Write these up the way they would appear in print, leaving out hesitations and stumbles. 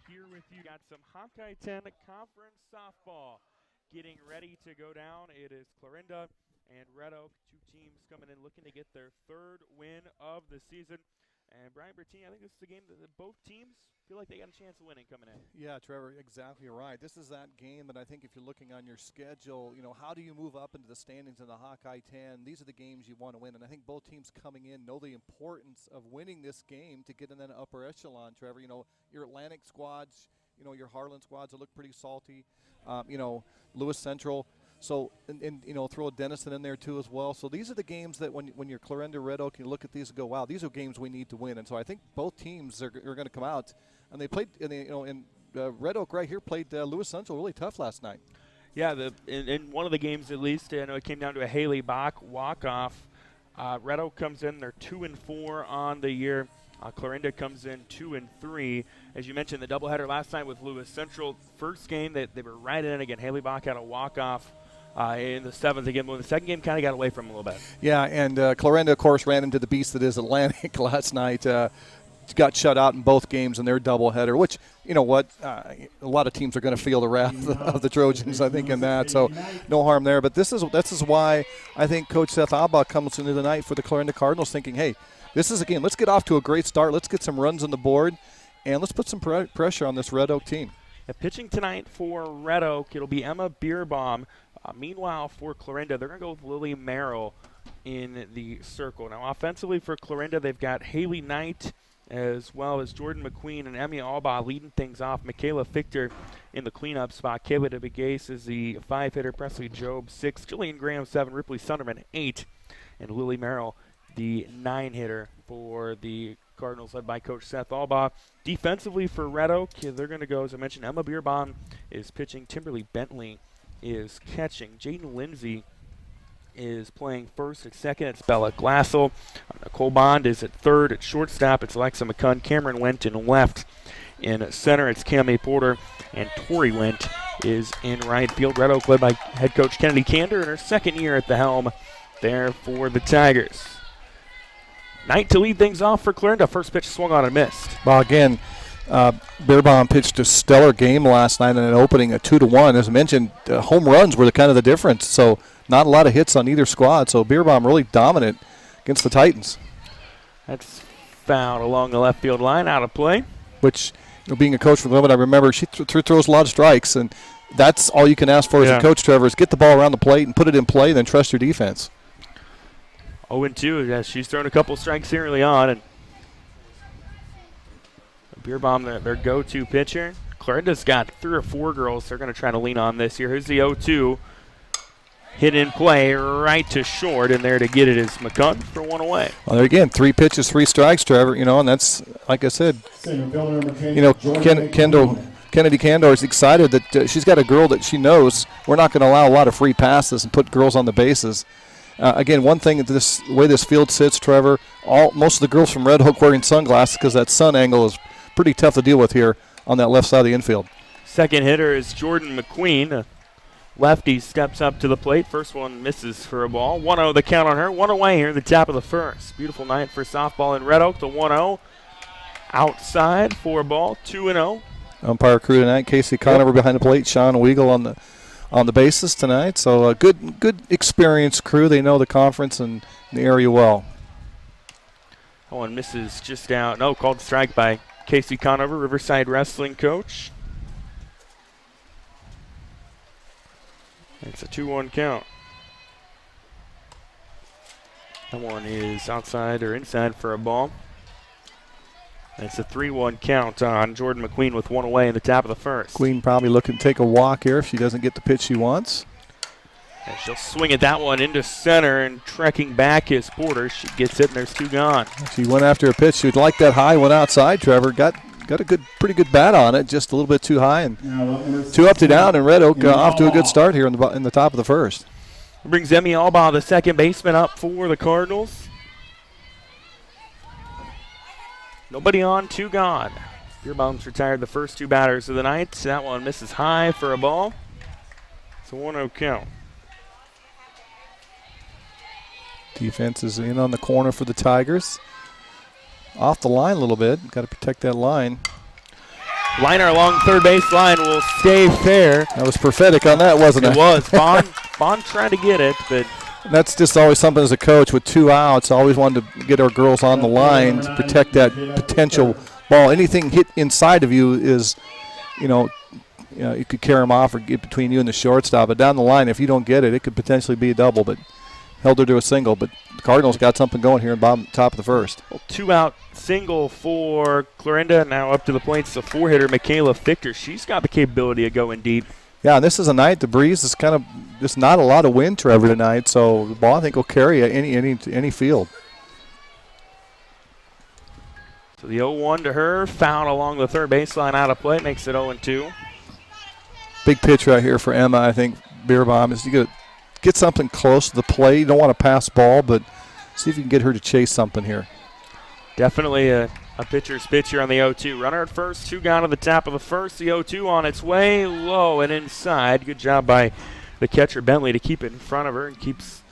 here with you. Got some Hawkeye 10 Conference softball getting ready to go down. It is Clarinda and Red Oak, two teams coming in looking to get their third win of the season. And Brian Bertini, I think this is a game that both teams feel like they got a chance of winning coming in. Yeah, Trevor, exactly right. This is that game that I think if you're looking on your schedule, how do you move up into the standings in the Hawkeye 10? These are the games you want to win. And I think both teams coming in know the importance of winning this game to get in that upper echelon, Trevor. Your Atlantic squads, your Harlan squads that look pretty salty. Lewis Central. So, and throw a Denison in there too as well. So these are the games that when you're Clarinda, Red Oak, you look at these and go, wow, these are games we need to win. And so I think both teams are going to come out. And they played, and Red Oak right here played Lewis Central really tough last night. Yeah, in one of the games at least, I know it came down to a Haley Bach walk-off. Red Oak comes in, they're 2-4 on the year. Clarinda comes in 2-3. As you mentioned, the doubleheader last night with Lewis Central. First game, they were right in again. Haley Bach had a walk-off in the seventh again. But the second game kind of got away from him a little bit. Yeah, and Clarinda, of course, ran into the beast that is Atlantic last night. Got shut out in both games in their doubleheader, which, a lot of teams are going to feel the wrath of the Trojans, I think, in that. So no harm there. But this is why I think Coach Seth Abba comes into the night for the Clarinda Cardinals thinking, hey, this is a game. Let's get off to a great start. Let's get some runs on the board, and let's put some pressure on this Red Oak team. Pitching tonight for Red Oak, it'll be Emma Bierbaum. Meanwhile, for Clarinda, they're going to go with Lily Merrill in the circle. Now, offensively for Clarinda, they've got Haley Knight as well as Jordan McQueen and Emmy Albaugh leading things off. Michaela Fichter in the cleanup spot. Kayla DeBegase is the 5-hitter. Presley Job, 6. Jillian Graham, 7. Ripley Sunderman, 8. And Lily Merrill, the 9-hitter for the Cardinals, led by Coach Seth Albaugh. Defensively for Red Oak, they're going to go, as I mentioned, Emma Bierbaum is pitching. Timberly Bentley is catching. Jaden Lindsay is playing first. At second, it's Bella Glassel. Nicole Bond is at third. At shortstop, it's Alexa McCunn. Cameron Went in left. In center, it's Cammie Porter. And Tori Went is in right field. Red Oak led by head coach Kennedy Kander in her second year at the helm there for the Tigers. Knight to lead things off for Clarinda. First pitch swung on and missed. Well, again, Bierbaum pitched a stellar game last night in an opening, a 2-1. As I mentioned, home runs were the difference. So not a lot of hits on either squad. So Bierbaum really dominant against the Titans. That's fouled along the left field line, out of play. Which, being a coach for the moment, I remember she throws a lot of strikes, and that's all you can ask for as a coach, Trevor, is get the ball around the plate and put it in play, then trust your defense. 0-2. Yeah, she's thrown a couple strikes here early on, and Bierbaum, their go-to pitcher. Clarinda's got 3 or 4 girls they're going to try to lean on this year. Here's the 0-2. Hit in play right to short, and there to get it is McCunn for 1 away. Well, there again, 3 pitches, 3 strikes, Trevor, and that's, like I said, Kennedy Candor is excited that she's got a girl that she knows we're not going to allow a lot of free passes and put girls on the bases. Again, one thing, the way this field sits, Trevor, most of the girls from Red Oak wearing sunglasses because that sun angle is pretty tough to deal with here on that left side of the infield. Second hitter is Jordan McQueen. Lefty steps up to the plate. First one misses for a ball. 1-0 the count on her. 1 away here in the top of the first. Beautiful night for softball in Red Oak. The 1-0 outside for a ball. 2-0. Umpire crew tonight. Casey Conover behind the plate. Sean Weigel on the bases tonight. So a good experienced crew. They know the conference and the area well. That one misses just out. No, called strike by Casey Conover, Riverside Wrestling coach. It's a 2-1 count. That one is outside or inside for a ball. It's a 3-1 count on Jordan McQueen with 1 away in the top of the first. Queen probably looking to take a walk here if she doesn't get the pitch she wants. And she'll swing at that one into center, and trekking back is Porter. She gets it, and there's 2 gone. She went after a pitch. She would like that high, went outside, Trevor. Got a pretty good bat on it, just a little bit too high. And 2 up to down, and Red Oak off to a good start here in the top of the first. Brings Emmy Albaugh, the second baseman, up for the Cardinals. Nobody on, 2 gone. Bierbaum's retired the first 2 batters of the night. That one misses high for a ball. It's a 1-0 count. Defense is in on the corner for the Tigers. Off the line a little bit. Got to protect that line. Liner along third base line will stay fair. That was prophetic on that, wasn't it? It was. Bond trying to get it, but that's just always something as a coach with 2 outs. I always wanted to get our girls on the line to protect that potential ball. Anything hit inside of you is, you could carry them off or get between you and the shortstop. But down the line, if you don't get it, it could potentially be a double. But held her to a single. But the Cardinals got something going here in top of the first. Well, 2-out single for Clarinda. Now up to the plate, it's a 4-hitter, Michaela Fichter. She's got the capability of going deep. Yeah, and this is a night, the breeze is kind of just not a lot of wind, Trevor, tonight. So the ball, I think, will carry any field. So the 0-1 to her, foul along the third baseline out of play, makes it 0-2. Big pitch right here for Emma, I think, Bierbaum, is you got to get something close to the plate. You don't want to pass ball, but see if you can get her to chase something here. Definitely a pitcher's pitch here on the 0-2. Runner at first, 2 gone to the top of the first. The 0-2 on its way, low and inside. Good job by the catcher, Bentley, to keep it in front of her and keeps.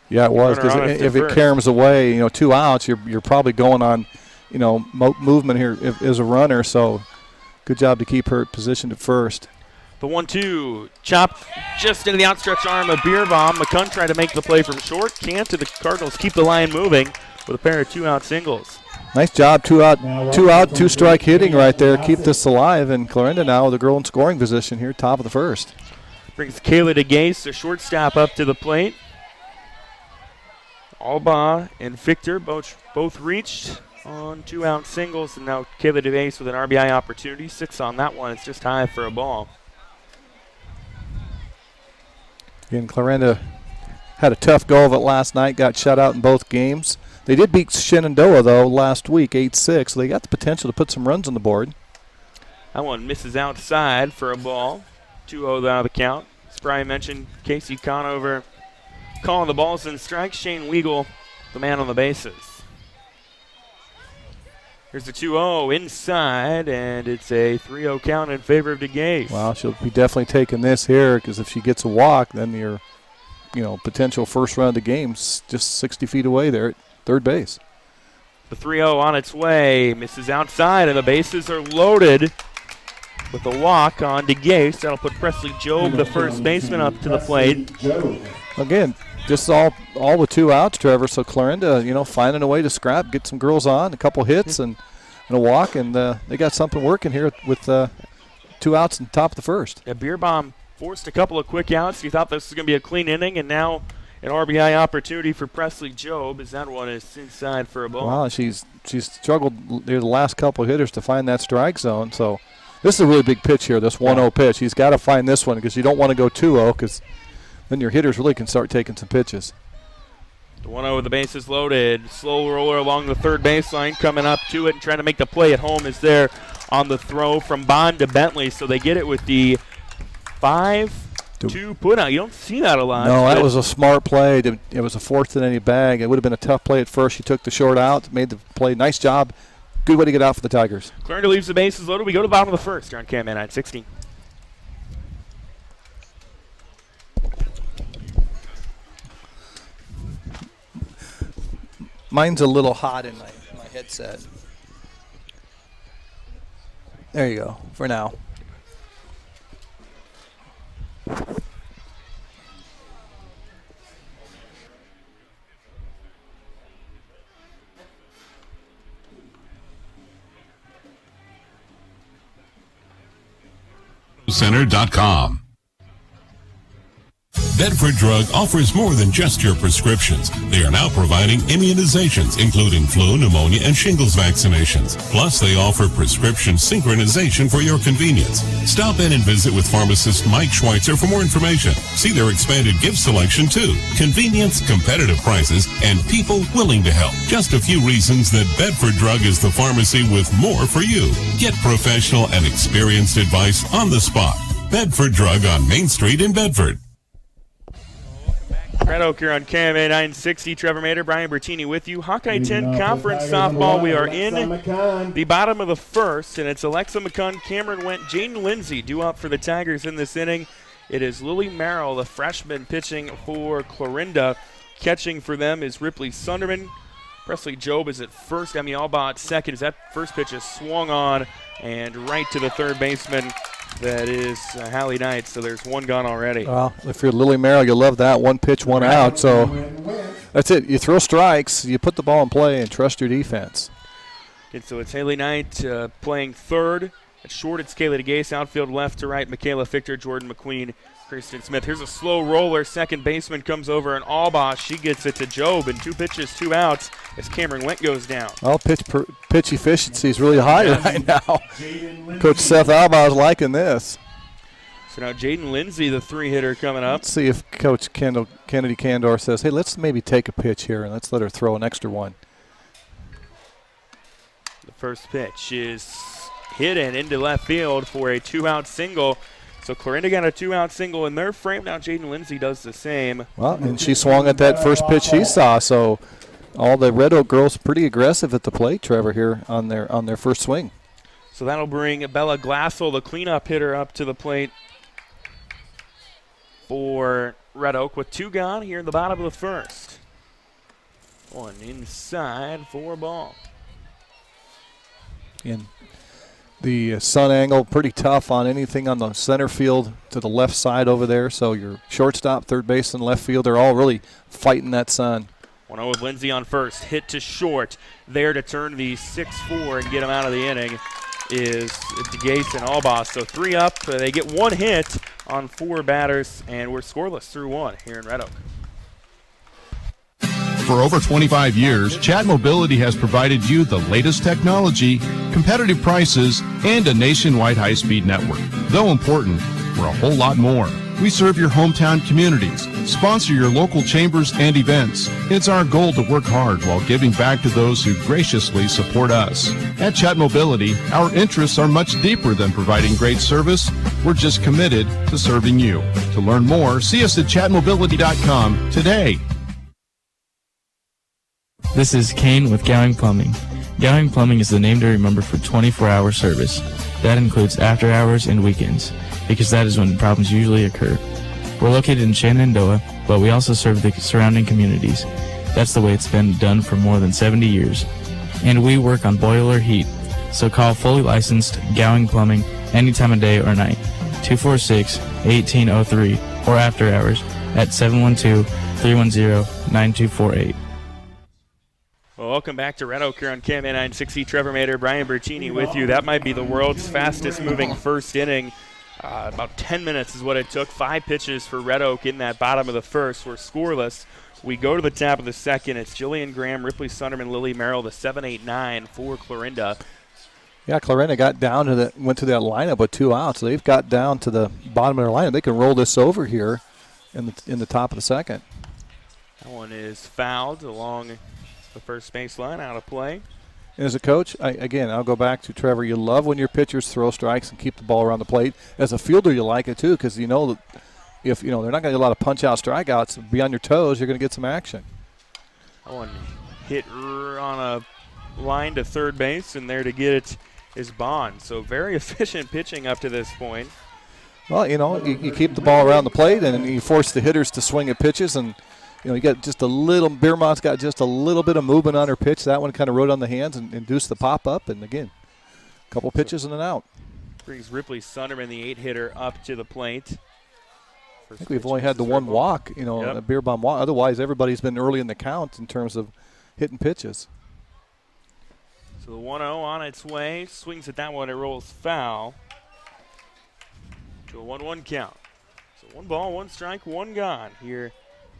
Yeah, it was, because if it caroms away, 2 outs, you're probably going on, movement here as a runner. So good job to keep her positioned at first. The 1-2, chopped just into the outstretched arm of Bierbaum. McCunn tried to make the play from short. Can't, the Cardinals keep the line moving with a pair of 2-out singles. Nice job, 2 strike hitting right there. Keep this alive, and Clarinda now with a girl in scoring position here, top of the first. Brings Kayla DeGase, the shortstop, up to the plate. Alba and Fichter both reached on 2-out singles, and now Kayla DeGase with an RBI opportunity. 6 on that one. It's just high for a ball. And Clarinda had a tough go of it last night, got shut out in both games. They did beat Shenandoah, though, last week, 8-6. So they got the potential to put some runs on the board. That one misses outside for a ball. 2-0 out of the count. As Brian mentioned, Casey Conover calling the balls and strikes. Shane Weigel, the man on the bases. Here's the 2-0 inside, and it's a 3-0 count in favor of DeGase. Wow, she'll be definitely taking this here, because if she gets a walk, then your potential first run of the game's just 60 feet away there at third base. The 3-0 on its way, misses outside, and the bases are loaded with a walk on DeGase. That'll put Presley Job, the first baseman, up to the plate. Again, just all with 2 outs, Trevor. So Clarinda, finding a way to scrap, get some girls on, a couple hits and a walk, and they got something working here with 2 outs in the top of the first. Yeah, Bierbaum forced a couple of quick outs. He thought this was going to be a clean inning, and now an RBI opportunity for Presley Job, as that one is inside for a ball. Wow, she's struggled there the last couple of hitters to find that strike zone. So this is a really big pitch here, this 1-0 pitch. He's got to find this one, because you don't want to go 2-0, because then your hitters really can start taking some pitches. The 1-0 with the bases loaded. Slow roller along the third baseline, coming up to it and trying to make the play at home is there on the throw from Bond to Bentley. So they get it with the 5-2 put out. You don't see that a lot. No, that was a smart play. It was a fourth in any bag. It would have been a tough play at first. She took the short out, made the play. Nice job. Good way to get out for the Tigers. Clarinda leaves the bases loaded. We go to the bottom of the first here on KMA 960. Mine's a little hot in my headset. There you go, for now. Center.com. Bedford Drug offers more than just your prescriptions. They are now providing immunizations, including flu, pneumonia, and shingles vaccinations. Plus, they offer prescription synchronization for your convenience. Stop in and visit with pharmacist Mike Schweitzer for more information. See their expanded gift selection, too. Convenience, competitive prices, and people willing to help. Just a few reasons that Bedford Drug is the pharmacy with more for you. Get professional and experienced advice on the spot. Bedford Drug on Main Street in Bedford. Red Oak here on KMA 960. Trevor Mader, Brian Bertini with you. Hawkeye 10 Conference Softball. We are in the bottom of the first, and it's Alexa McCunn, Cameron Went, Jaden Lindsay due up for the Tigers in this inning. It is Lily Merrill, the freshman, pitching for Clarinda. Catching for them is Ripley Sunderman. Presley Job is at first. Emmy Alba at second. As that first pitch is swung on and right to the third baseman. That is Hallie Knight. So there's one gone already. Well, if you're Lily Merrill, you love that. One pitch, one out. So that's it. You throw strikes, you put the ball in play, and trust your defense. And so it's Haley Knight playing third. At short, it's Kayla DeGase. Outfield left to right, Michaela Fichter, Jordan McQueen, Kristen Smith. Here's a slow roller. Second baseman comes over, and Alba, she gets it to Job. And 2 pitches, 2 outs as Cameron Went goes down. Well, pitch efficiency is really high right now. Coach Seth Alba is liking this. So now Jaden Lindsay, the 3-hitter, coming up. Let's see if Coach Kennedy Candor says, hey, let's maybe take a pitch here and let's let her throw an extra one. The first pitch is hit and into left field for a 2-out single. So Clarinda got a 2-out single in their frame. Now Jaden Lindsay does the same. Well, and she swung at that first pitch she saw. So all the Red Oak girls pretty aggressive at the plate, Trevor, here on their first swing. So that'll bring Bella Glassell, the cleanup hitter, up to the plate for Red Oak with 2 gone here in the bottom of the first. One inside for a ball. And the sun angle pretty tough on anything on the center field to the left side over there. So your shortstop, third base, and left field, they're all really fighting that sun. 1-0 with Lindsay on first. Hit to short. There to turn the 6-4 and get him out of the inning is DeGase and Alba. So 3 up. They get 1 hit on 4 batters, and we're scoreless through 1 here in Red Oak. For over 25 years, Chat Mobility has provided you the latest technology, competitive prices, and a nationwide high-speed network. Though important, we're a whole lot more. We serve your hometown communities, sponsor your local chambers and events. It's our goal to work hard while giving back to those who graciously support us. At Chat Mobility, our interests are much deeper than providing great service. We're just committed to serving you. To learn more, see us at chatmobility.com today. This is Kane with Gowing Plumbing. Gowing Plumbing is the name to remember for 24-hour service. That includes after hours and weekends, because that is when problems usually occur. We're located in Shenandoah, but we also serve the surrounding communities. That's the way it's been done for more than 70 years. And we work on boiler heat, so call fully licensed Gowing Plumbing any time of day or night, 246-1803, or after hours at 712-310-9248. Well, welcome back to Red Oak here on KMA 960. Trevor Mader, Brian Bertini with you. That might be the world's fastest moving first inning. About 10 minutes is what it took. 5 pitches for Red Oak in that bottom of the first. We're scoreless. We go to the top of the second. It's Jillian Graham, Ripley Sunderman, Lily Merrill, the 7-8-9 for Clarinda. Yeah, Clarinda got down to went to that lineup with 2 outs. They've got down to the bottom of their lineup. They can roll this over here in the top of the second. That one is fouled along the first baseline, out of play. And as a coach, I'll go back to Trevor. You love when your pitchers throw strikes and keep the ball around the plate. As a fielder, you like it too, because you know that if they're not going to get a lot of punch-out strikeouts, be on your toes. You're going to get some action. That one hit on a line to third base, and there to get it is Bond. So very efficient pitching up to this point. Well, you keep the ball around the plate, and you force the hitters to swing at pitches, and you got just a little. Beermont's got just a little bit of movement on her pitch. That one kind of rode on the hands and induced the pop up, and again, a couple pitches and an out. Brings Ripley Sunderman, the 8-hitter, up to the plate. I think we've only had the one walk, a beer bomb walk. Otherwise, everybody's been early in the count in terms of hitting pitches. So the 1-0 on its way. Swings at that one. It rolls foul to a 1-1 count. So 1 ball, 1 strike, 1 gone here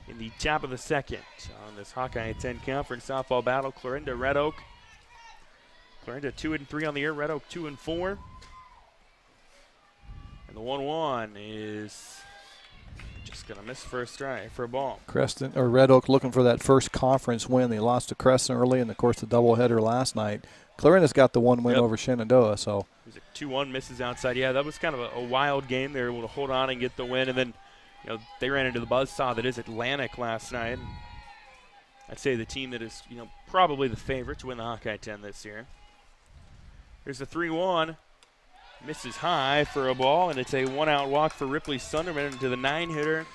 in the top of the second on this Hawkeye 10 Conference softball battle. Clarinda, Red Oak. Clarinda 2-3 on the year. Red Oak 2-4. And the 1-1 is just going to miss for a strike, for a ball. Red Oak looking for that first conference win. They lost to Crescent early, and of course the doubleheader last night. Clarinda's got the 1 win over Shenandoah. So it was a 2-1, misses outside. Yeah, that was kind of a wild game. They were able to hold on and get the win, and then they ran into the buzzsaw that is Atlantic last night. I'd say the team that is probably the favorite to win the Hawkeye 10 this year. There's a 3-1. Misses high for a ball, and it's a 1-out walk for Ripley Sunderman. Into the 9-hitter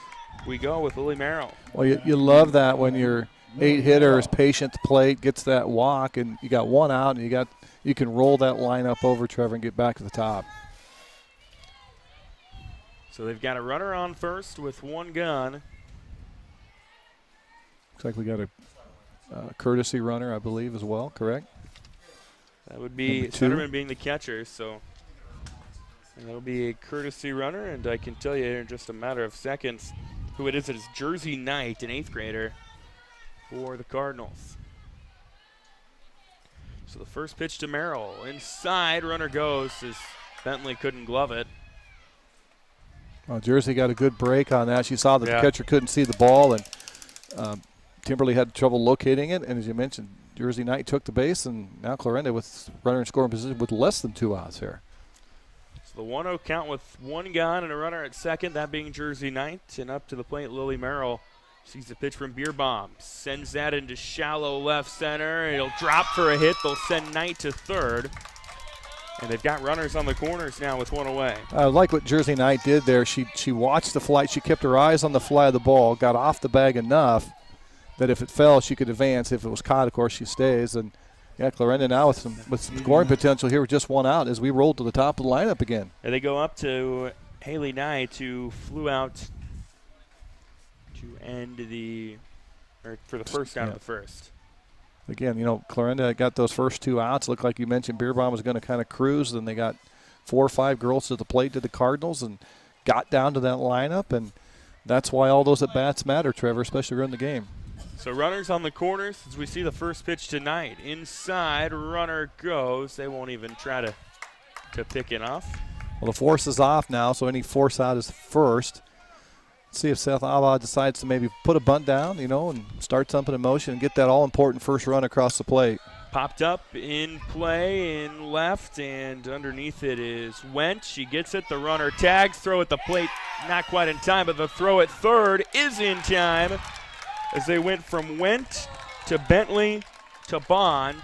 we go with Lily Merrill. Well, you love that when you're 8-hitter is patient at the plate, gets that walk, and you got one out, and you can roll that lineup over, Trevor, and get back to the top. So they've got a runner on first with one gun. Looks like we got a courtesy runner, I believe, as well, correct? That would be Sutterman being the catcher, so that'll be a courtesy runner, and I can tell you in just a matter of seconds who it is. It is Jersey Knight, an 8th grader for the Cardinals. So the first pitch to Merrill. Inside, runner goes as Bentley couldn't glove it. Well, Jersey got a good break on that. She saw that the catcher couldn't see the ball, and Timberley had trouble locating it. And as you mentioned, Jersey Knight took the base, and now Clarinda with runner in scoring position with less than 2 outs here. So the 1-0 count with one gun and a runner at second, that being Jersey Knight. And up to the plate, Lily Merrill sees the pitch from Beerbomb. Sends that into shallow left center. It'll drop for a hit. They'll send Knight to third. And they've got runners on the corners now with one away. I like what Jersey Knight did there. She watched the flight. She kept her eyes on the fly of the ball, got off the bag enough that if it fell, she could advance. If it was caught, of course, she stays. And, yeah, Clarinda now with some scoring potential here with just one out as we roll to the top of the lineup again. And they go up to Haley Knight, who flew out to end for the first out of the first. Again, Clarinda got those first 2 outs. Looked like you mentioned Beerbomb was going to kind of cruise. Then they got 4 or 5 girls to the plate to the Cardinals and got down to that lineup. And that's why all those at-bats matter, Trevor, especially during the game. So runners on the corners as we see the first pitch tonight. Inside, runner goes. They won't even try to pick it off. Well, the force is off now, so any force out is first. See if Seth Abba decides to maybe put a bunt down, and start something in motion and get that all-important first run across the plate. Popped up in play in left, and underneath it is Went. She gets it. The runner tags, throw at the plate, not quite in time, but the throw at third is in time as they went from Went to Bentley to Bond.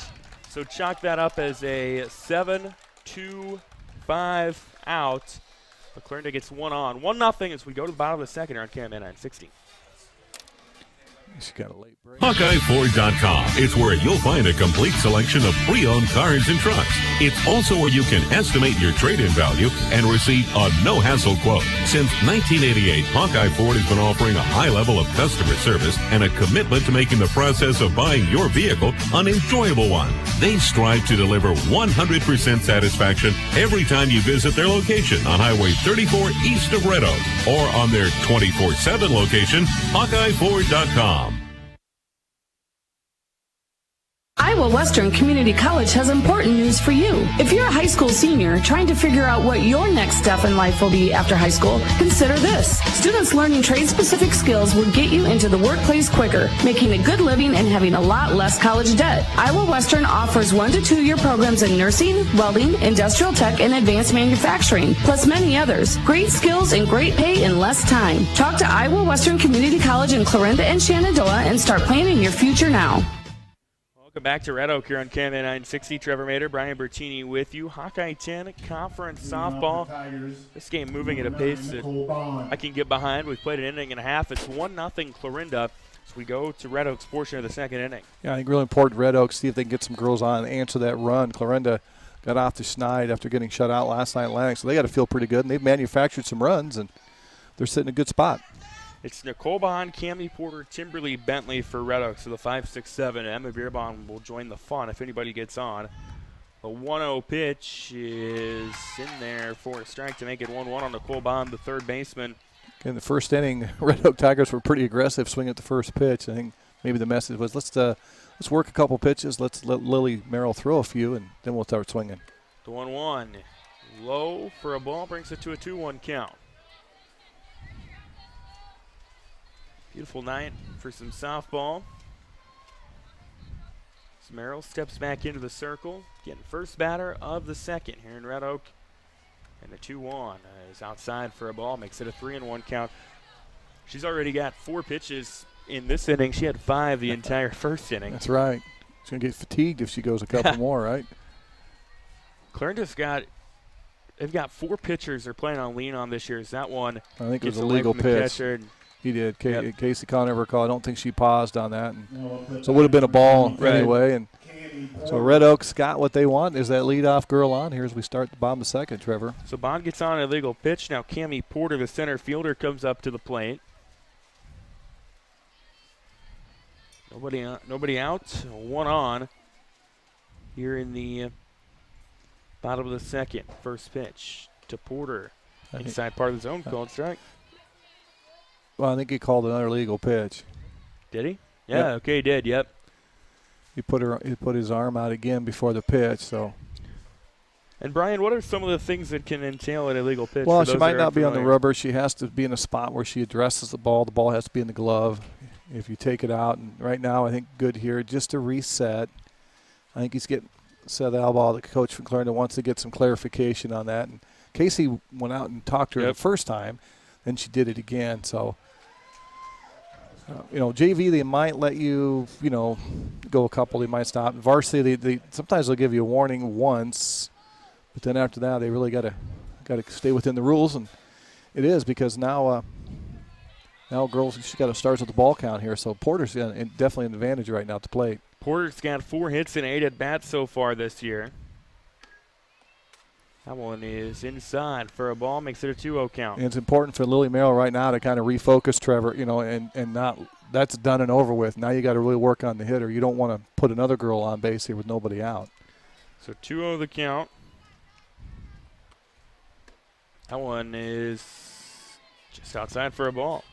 So chalk that up as a 7-2-5 out. But Clarinda gets one on. 1-0 as we go to the bottom of the second here on KMN 960. She's got a late break. HawkeyeFord.com. It's where you'll find a complete selection of pre-owned cars and trucks. It's also where you can estimate your trade-in value and receive a no-hassle quote. Since 1988, Hawkeye Ford has been offering a high level of customer service and a commitment to making the process of buying your vehicle an enjoyable one. They strive to deliver 100% satisfaction every time you visit their location on Highway 34 east of Red Oak or on their 24/7 location, HawkeyeFord.com. Iowa Western Community College has important news for you. If you're a high school senior trying to figure out what your next step in life will be after high school, consider this. Students learning trade-specific skills will get you into the workplace quicker, making a good living and having a lot less college debt. Iowa Western offers 1 to 2 year programs in nursing, welding, industrial tech, and advanced manufacturing, plus many others. Great skills and great pay in less time. Talk to Iowa Western Community College in Clarinda and Shenandoah and start planning your future now. Welcome back to Red Oak here on KMN 960. Trevor Mater, Brian Bertini with you. Hawkeye 10 Conference Softball. This game moving at a pace that I can get behind. We've played an inning and a half. It's 1-0 Clarinda as we go to Red Oak's portion of the second inning. Yeah, I think really important Red Oak, see if they can get some girls on and answer that run. Clarinda got off the schneid after getting shut out last night at Atlantic, so they got to feel pretty good. And they've manufactured some runs, and they're sitting in a good spot. It's Nicole Bond, Cammie Porter, Timberly, Bentley for Red Oak. So the 5-6-7. Emma Beerbomb will join the fun if anybody gets on. The 1-0 pitch is in there for a strike to make it 1-1 on Nicole Bond, the third baseman. In the first inning, Red Oak Tigers were pretty aggressive swinging at the first pitch. I think maybe the message was let's work a couple pitches. Let's let Lily Merrill throw a few, and then we'll start swinging. The 1-1. Low for a ball, brings it to a 2-1 count. Beautiful night for some softball. As Merrill steps back into the circle, getting first batter of the second here in Red Oak. And the 2-1 is outside for a ball, makes it a 3-1 count. She's already got 4 pitches in this inning. She had 5 the entire first inning. That's right. She's going to get fatigued if she goes a couple more, right? Clarinda's they've got 4 pitchers they're planning on lean on this year. Is that one? I think it was a legal pitch. He did. Casey Conner never called. I don't think she paused on that. And so it would have been a ball anyway. And so Red Oaks got what they want, is that leadoff girl on here as we start the bottom of the second, Trevor. So Bond gets on an illegal pitch. Now Cammie Porter, the center fielder, comes up to the plate. Nobody out. One on here in the bottom of the second. First pitch to Porter. Inside part of the zone, called strike. Well, I think he called another legal pitch. Did he? Yeah, okay, he did, yep. He put his arm out again before the pitch, so. And Brian, what are some of the things that can entail an illegal pitch? Well, she might not be on the rubber. She has to be in a spot where she addresses the ball. The ball has to be in the glove. If you take it out, and right now I think good here just to reset. I think he's getting Seth Albaugh, the coach from Clarinda, wants to get some clarification on that. And Casey went out and talked to her the first time, then she did it again. So, JV, they might let you, go a couple. They might stop. Varsity, they sometimes they'll give you a warning once, but then after that they really got to stay within the rules, and it is because now girls, she got to start with the ball count here. So Porter's definitely an advantage right now at the plate. Porter's got 4 hits and 8 at bats so far this year. That one is inside for a ball, makes it a 2-0 count. And it's important for Lily Merrill right now to kind of refocus Trevor, and not that's done and over with. Now you got to really work on the hitter. You don't want to put another girl on base here with nobody out. So 2-0 the count. That one is just outside for a ball.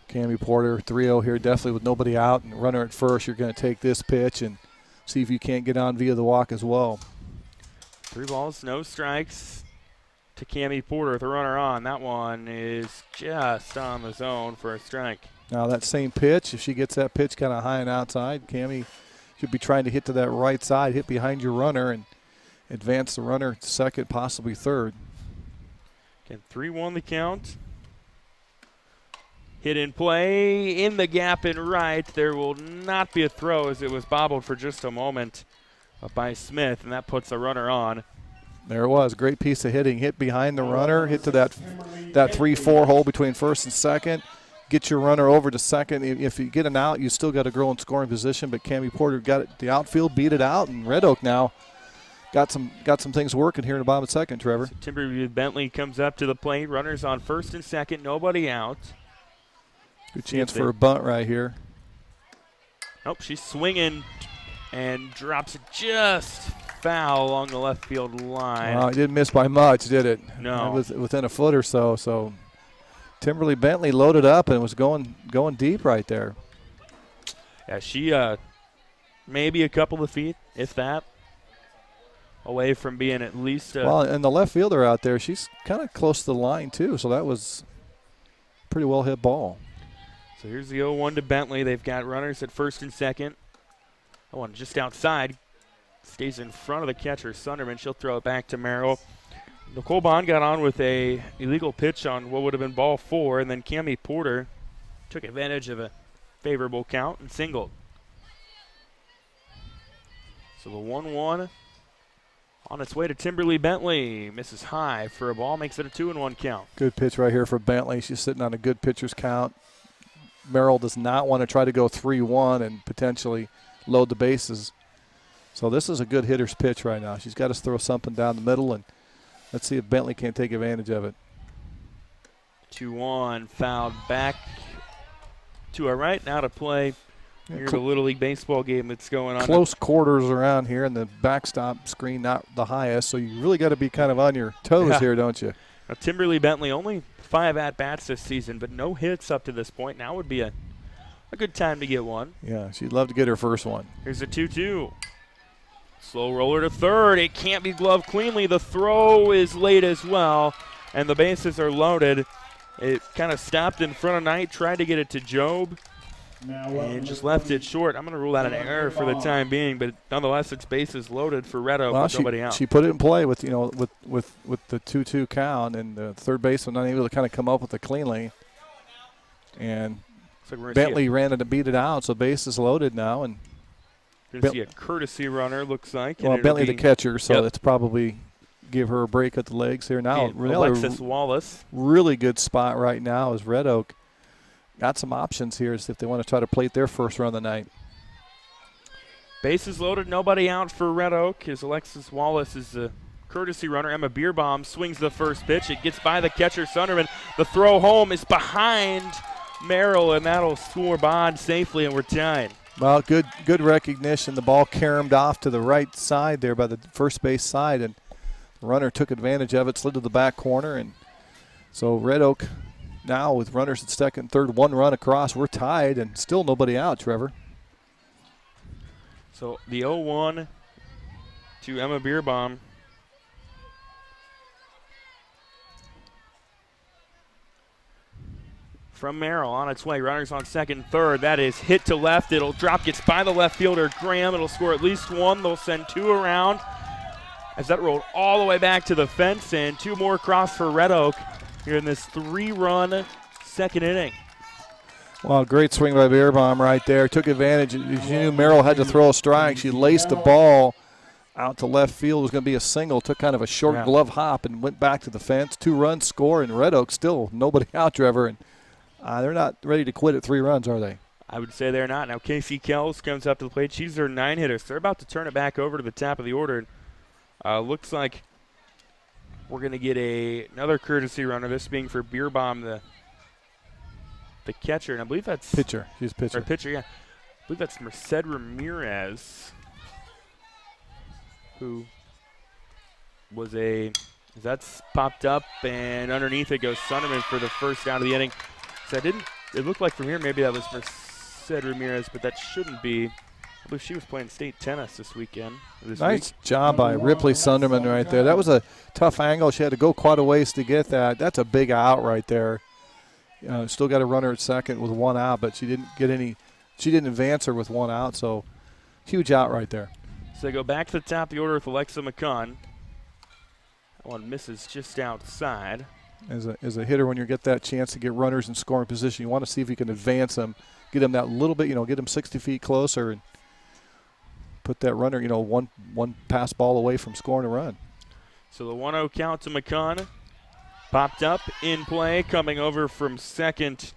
Cammie Porter, 3-0 here, definitely with nobody out and runner at first. You're going to take this pitch and see if you can't get on via the walk as well. 3 balls, no strikes to Cammie Porter with a runner on. That one is just on the zone for a strike. Now that same pitch, if she gets that pitch kind of high and outside, Cammie should be trying to hit to that right side, hit behind your runner and advance the runner to second, possibly third. Again, 3-1 the count. Hit in play in the gap and right. There will not be a throw as it was bobbled for just a moment by Smith, and that puts the runner on. There it was. Great piece of hitting. Hit behind the runner. Hit to that 3-4 hole between first and second. Get your runner over to second. If you get an out, you still got a girl in scoring position, but Cammie Porter got it, the outfield, beat it out, and Red Oak now got some things working here in the bottom of the second, Trevor. So Timberview Bentley comes up to the plate. Runners on first and second. Nobody out. Good chance for a bunt right here. Nope, she's swinging and drops it just foul along the left field line. It didn't miss by much, did it? No. It was within a foot or so. So Timberly Bentley loaded up and was going deep right there. Yeah, she maybe a couple of feet, if that, away from being at least. Well, and the left fielder out there, she's kind of close to the line too. So that was a pretty well hit ball. So here's the 0-1 to Bentley. They've got runners at first and second. That one just outside. Stays in front of the catcher, Sunderman. She'll throw it back to Merrill. Nicole Bond got on with a illegal pitch on what would have been ball 4, and then Cammie Porter took advantage of a favorable count and singled. So the 1-1 on its way to Timberly Bentley. Misses high for a ball, makes it a 2-1 count. Good pitch right here for Bentley. She's sitting on a good pitcher's count. Merrill does not want to try to go 3-1 and potentially load the bases. So this is a good hitter's pitch right now. She's got to throw something down the middle, and let's see if Bentley can take advantage of it. 2-1, fouled back to our right. Now to play. Here's a Little League baseball game that's going on. Close quarters around here, and the backstop screen not the highest, so you really got to be kind of on your toes here, don't you? Now, Timberly Bentley only 5 at-bats this season, but no hits up to this point. Now would be a good time to get one. Yeah, she'd love to get her first one. Here's a 2-2. Slow roller to third. It can't be gloved cleanly. The throw is late as well, and the bases are loaded. It kind of stopped in front of Knight, tried to get it to Job, and just left it short. I'm going to rule out an error for the time being, but nonetheless, it's bases loaded for Red Oak with nobody out. She put it in play with the 2-2 count, and the third baseman not able to kind of come up with it cleanly. And like Bentley ran it and beat it out, so bases loaded now. And you're going to see a courtesy runner, looks like. Well, Bentley the catcher, so that's probably give her a break at the legs here. Now, Alexis Wallace. Really good spot right now as Red Oak got some options here as if they want to try to plate their first run of the night. Bases loaded, nobody out for Red Oak as Alexis Wallace is the courtesy runner. Emma Bierbaum swings the first pitch. It gets by the catcher, Sunderman. The throw home is behind Merrill, and that'll score Bond safely, and we're tied. Well, good recognition. The ball caromed off to the right side there by the first base side, and the runner took advantage of it, slid to the back corner, and so Red Oak now with runners at second and third, 1 run across. We're tied and still nobody out, Trevor. So the 0-1 to Emma Bierbaum. From Merrill on its way. Runners on second, third. That is hit to left. It'll drop, gets by the left fielder, Graham. It'll score at least 1. They'll send 2 around as that rolled all the way back to the fence, and 2 more across for Red Oak here in this 3-run second inning. Well, great swing by Bierbaum right there. Took advantage. She knew Merrill had to throw a strike. She laced the ball out to left field. It was going to be a single. Took kind of a short glove hop and went back to the fence. 2 runs score, and Red Oak still nobody out, Trevor. And they're not ready to quit at 3 runs, are they? I would say they're not. Now Casey Kells comes up to the plate. She's their 9-hitter. So they're about to turn it back over to the top of the order. Looks like we're going to get another courtesy runner, this being for Bierbaum, the catcher. And I believe that's pitcher. She's pitcher. Or pitcher, yeah. I believe that's Merced Ramirez, who was that's popped up, and underneath it goes Sunderman for the first out of the inning. So it looked like from here maybe that was Merced Ramirez, but that shouldn't be. I believe she was playing state tennis this weekend. Nice job by Ripley Sunderman right there. That was a tough angle. She had to go quite a ways to get that. That's a big out right there. Still got a runner at second with 1 out, but she didn't get any. She didn't advance her with 1 out, so huge out right there. So they go back to the top of the order with Alexa McCunn. That one misses just outside. As a hitter, when you get that chance to get runners in scoring position, you want to see if you can advance them, get them that little bit, get them 60 feet closer, and put that runner, one pass ball away from scoring a run. So the 1-0 count to McCunn. Popped up, in play, coming over from second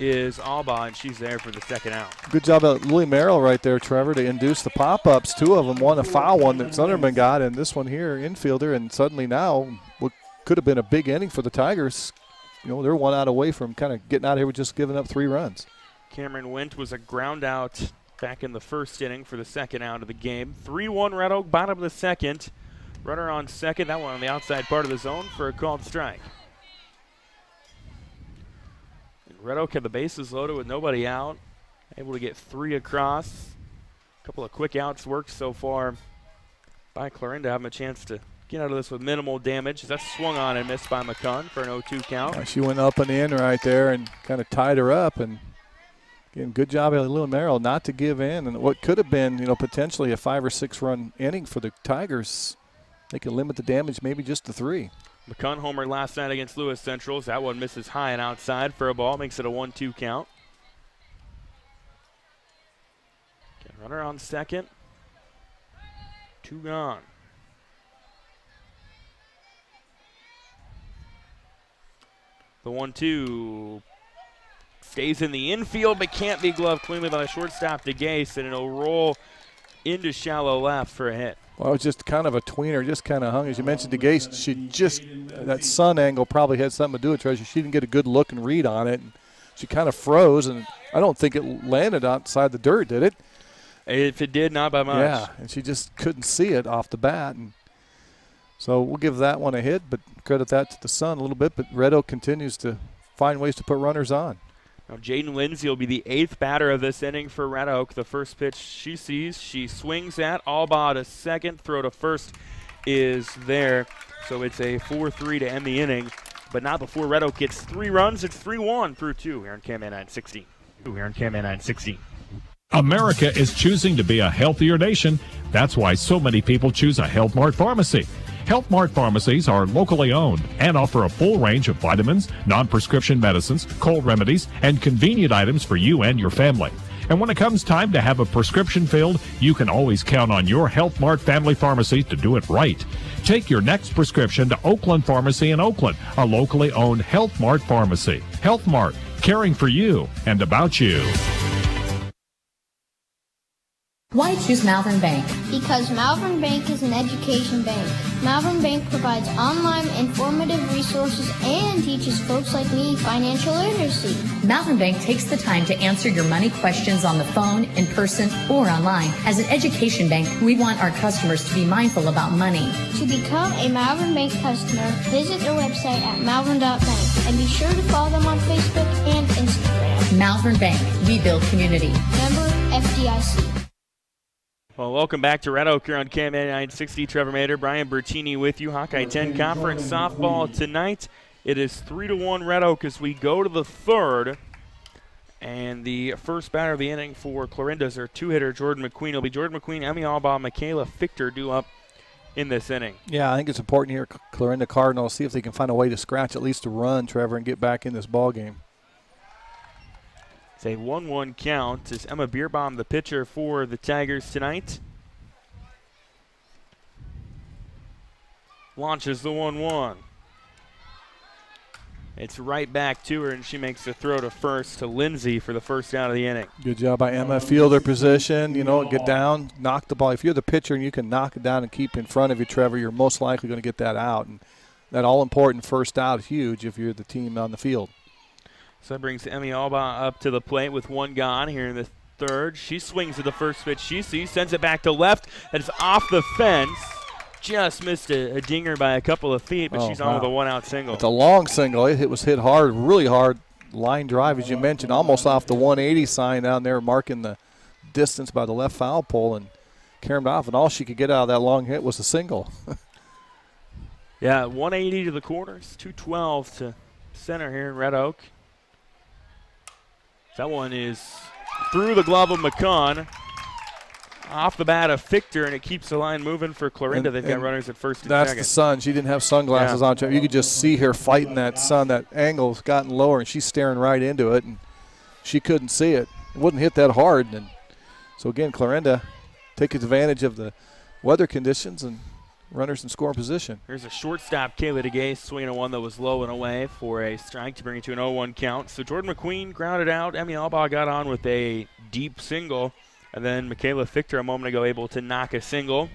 is Alba, and she's there for the second out. Good job by Lily Merrill right there, Trevor, to induce the pop-ups. 2 of them, one a foul one that Sunderman got, and this one here, infielder, and suddenly now what could have been a big inning for the Tigers. They're 1 out away from kind of getting out of here with just giving up 3 runs. Cameron Wint was a ground out back in the first inning for the second out of the game. 3-1 Red Oak, bottom of the second. Runner on second, that one on the outside part of the zone for a called strike. And Red Oak had the bases loaded with nobody out. Able to get 3 across. A couple of quick outs worked so far by Clarinda, having a chance to get out of this with minimal damage. That's swung on and missed by McCunn for an 0-2 count. Yeah, she went up and in right there and kind of tied her up. And again, good job by Lily Merrill not to give in. And what could have been, potentially a 5 or 6 run inning for the Tigers. They can limit the damage maybe just to 3. McCunn homered last night against Lewis Centrals. That one misses high and outside for a ball. Makes it a 1-2 count. Okay, runner on second. 2 gone. The 1-2 stays in the infield but can't be gloved cleanly by the shortstop DeGase, and it'll roll into shallow left for a hit. Well, it was just kind of a tweener, just kind of hung. As you mentioned, DeGase, that sun angle probably had something to do with it. She didn't get a good look and read on it. And she kind of froze, and I don't think it landed outside the dirt, did it? If it did, not by much. Yeah, and she just couldn't see it off the bat. And so we'll give that one a hit, but credit that to the sun a little bit. But Red Oak continues to find ways to put runners on. Now Jaden Lindsay will be the 8th batter of this inning for Red Oak. The first pitch she sees, she swings at. Alba to second, throw to first is there. So it's a 4-3 to end the inning, but not before Red Oak gets 3 runs. It's 3-1 through 2 here on KMA 960. America is choosing to be a healthier nation. That's why so many people choose a Health Mart pharmacy. Health Mart pharmacies are locally owned and offer a full range of vitamins, non-prescription medicines, cold remedies, and convenient items for you and your family. And when it comes time to have a prescription filled, you can always count on your Health Mart family pharmacy to do it right. Take your next prescription to Oakland Pharmacy in Oakland, a locally owned Health Mart pharmacy. Health Mart, caring for you and about you. Why choose Malvern Bank? Because Malvern Bank is an education bank. Malvern Bank provides online informative resources and teaches folks like me financial literacy. Malvern Bank takes the time to answer your money questions on the phone, in person, or online. As an education bank, we want our customers to be mindful about money. To become a Malvern Bank customer, visit their website at malvern.bank and be sure to follow them on Facebook and Instagram. Malvern Bank, we build community. Member FDIC. Well, welcome back to Red Oak here on KM 960. Trevor Mader, Brian Bertini with you. Hawkeye 10 Conference Softball tonight. It is 3-1 Red Oak as we go to the third. And the first batter of the inning for Clarinda is their two-hitter, Jordan McQueen. It'll be Jordan McQueen, Emmy Albaugh, Michaela Fichter due up in this inning. Yeah, I think it's important here, Clarinda Cardinals, see if they can find a way to scratch at least a run, Trevor, and get back in this ball game. It's a 1-1 count. Is Emma Bierbaum the pitcher for the Tigers tonight? Launches the 1-1. It's right back to her, and she makes the throw to first to Lindsay for the first out of the inning. Good job by Emma. Fielder position, get down, knock the ball. If you're the pitcher and you can knock it down and keep in front of you, Trevor, you're most likely going to get that out. And that all-important first out is huge if you're the team on the field. So that brings Emmy Albaugh up to the plate with one gone here in the third. She swings at the first pitch she sees, sends it back to left. It's off the fence. Just missed a dinger by a couple of feet, but she's on with a one-out single. It's a long single. It was hit hard, really hard. Line drive, as you mentioned, almost off the 180 sign down there, marking the distance by the left foul pole, and carried off. And all she could get out of that long hit was a single. Yeah, 180 to the corners, 212 to center here in Red Oak. That one is through the glove of McCunn, off the bat of Fichter, and it keeps the line moving for Clarinda. They've got runners at first and that's second. That's the sun. She didn't have sunglasses on. You could just see her fighting that sun. That angle's gotten lower, and she's staring right into it, and she couldn't see it. It wouldn't hit that hard. And so, again, Clarinda takes advantage of the weather conditions and runners in scoring position. Here's a shortstop, Kayla DeGay, swinging a one that was low and away for a strike to bring it to an 0-1 count. So Jordan McQueen grounded out. Emmy Albaugh got on with a deep single. And then Michaela Fichter a moment ago able to knock a single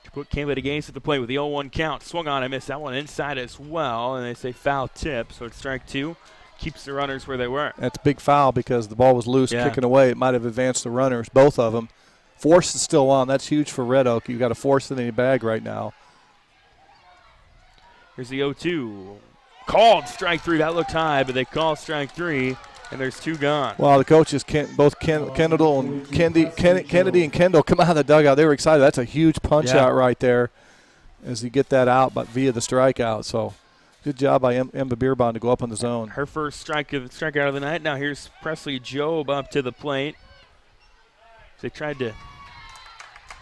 to put Kayla DeGay at the plate with the 0-1 count. Swung on and missed that one inside as well. And they say foul tip, so it's strike two. Keeps the runners where they were. That's a big foul because the ball was loose, kicking away. It might have advanced the runners, both of them. Force is still on. That's huge for Red Oak. You've got a force in your bag right now. Here's the 0-2. Called strike three. That looked high, but they call strike three, and there's two gone. Well, the coaches, both Kennedy and Kendall, come out of the dugout. They were excited. That's a huge punch out right there as you get that out, but via the strikeout. So good job by Emma Bierbaum to go up on the zone. Her first strikeout of the night. Now here's Presley Jobe up to the plate. They tried to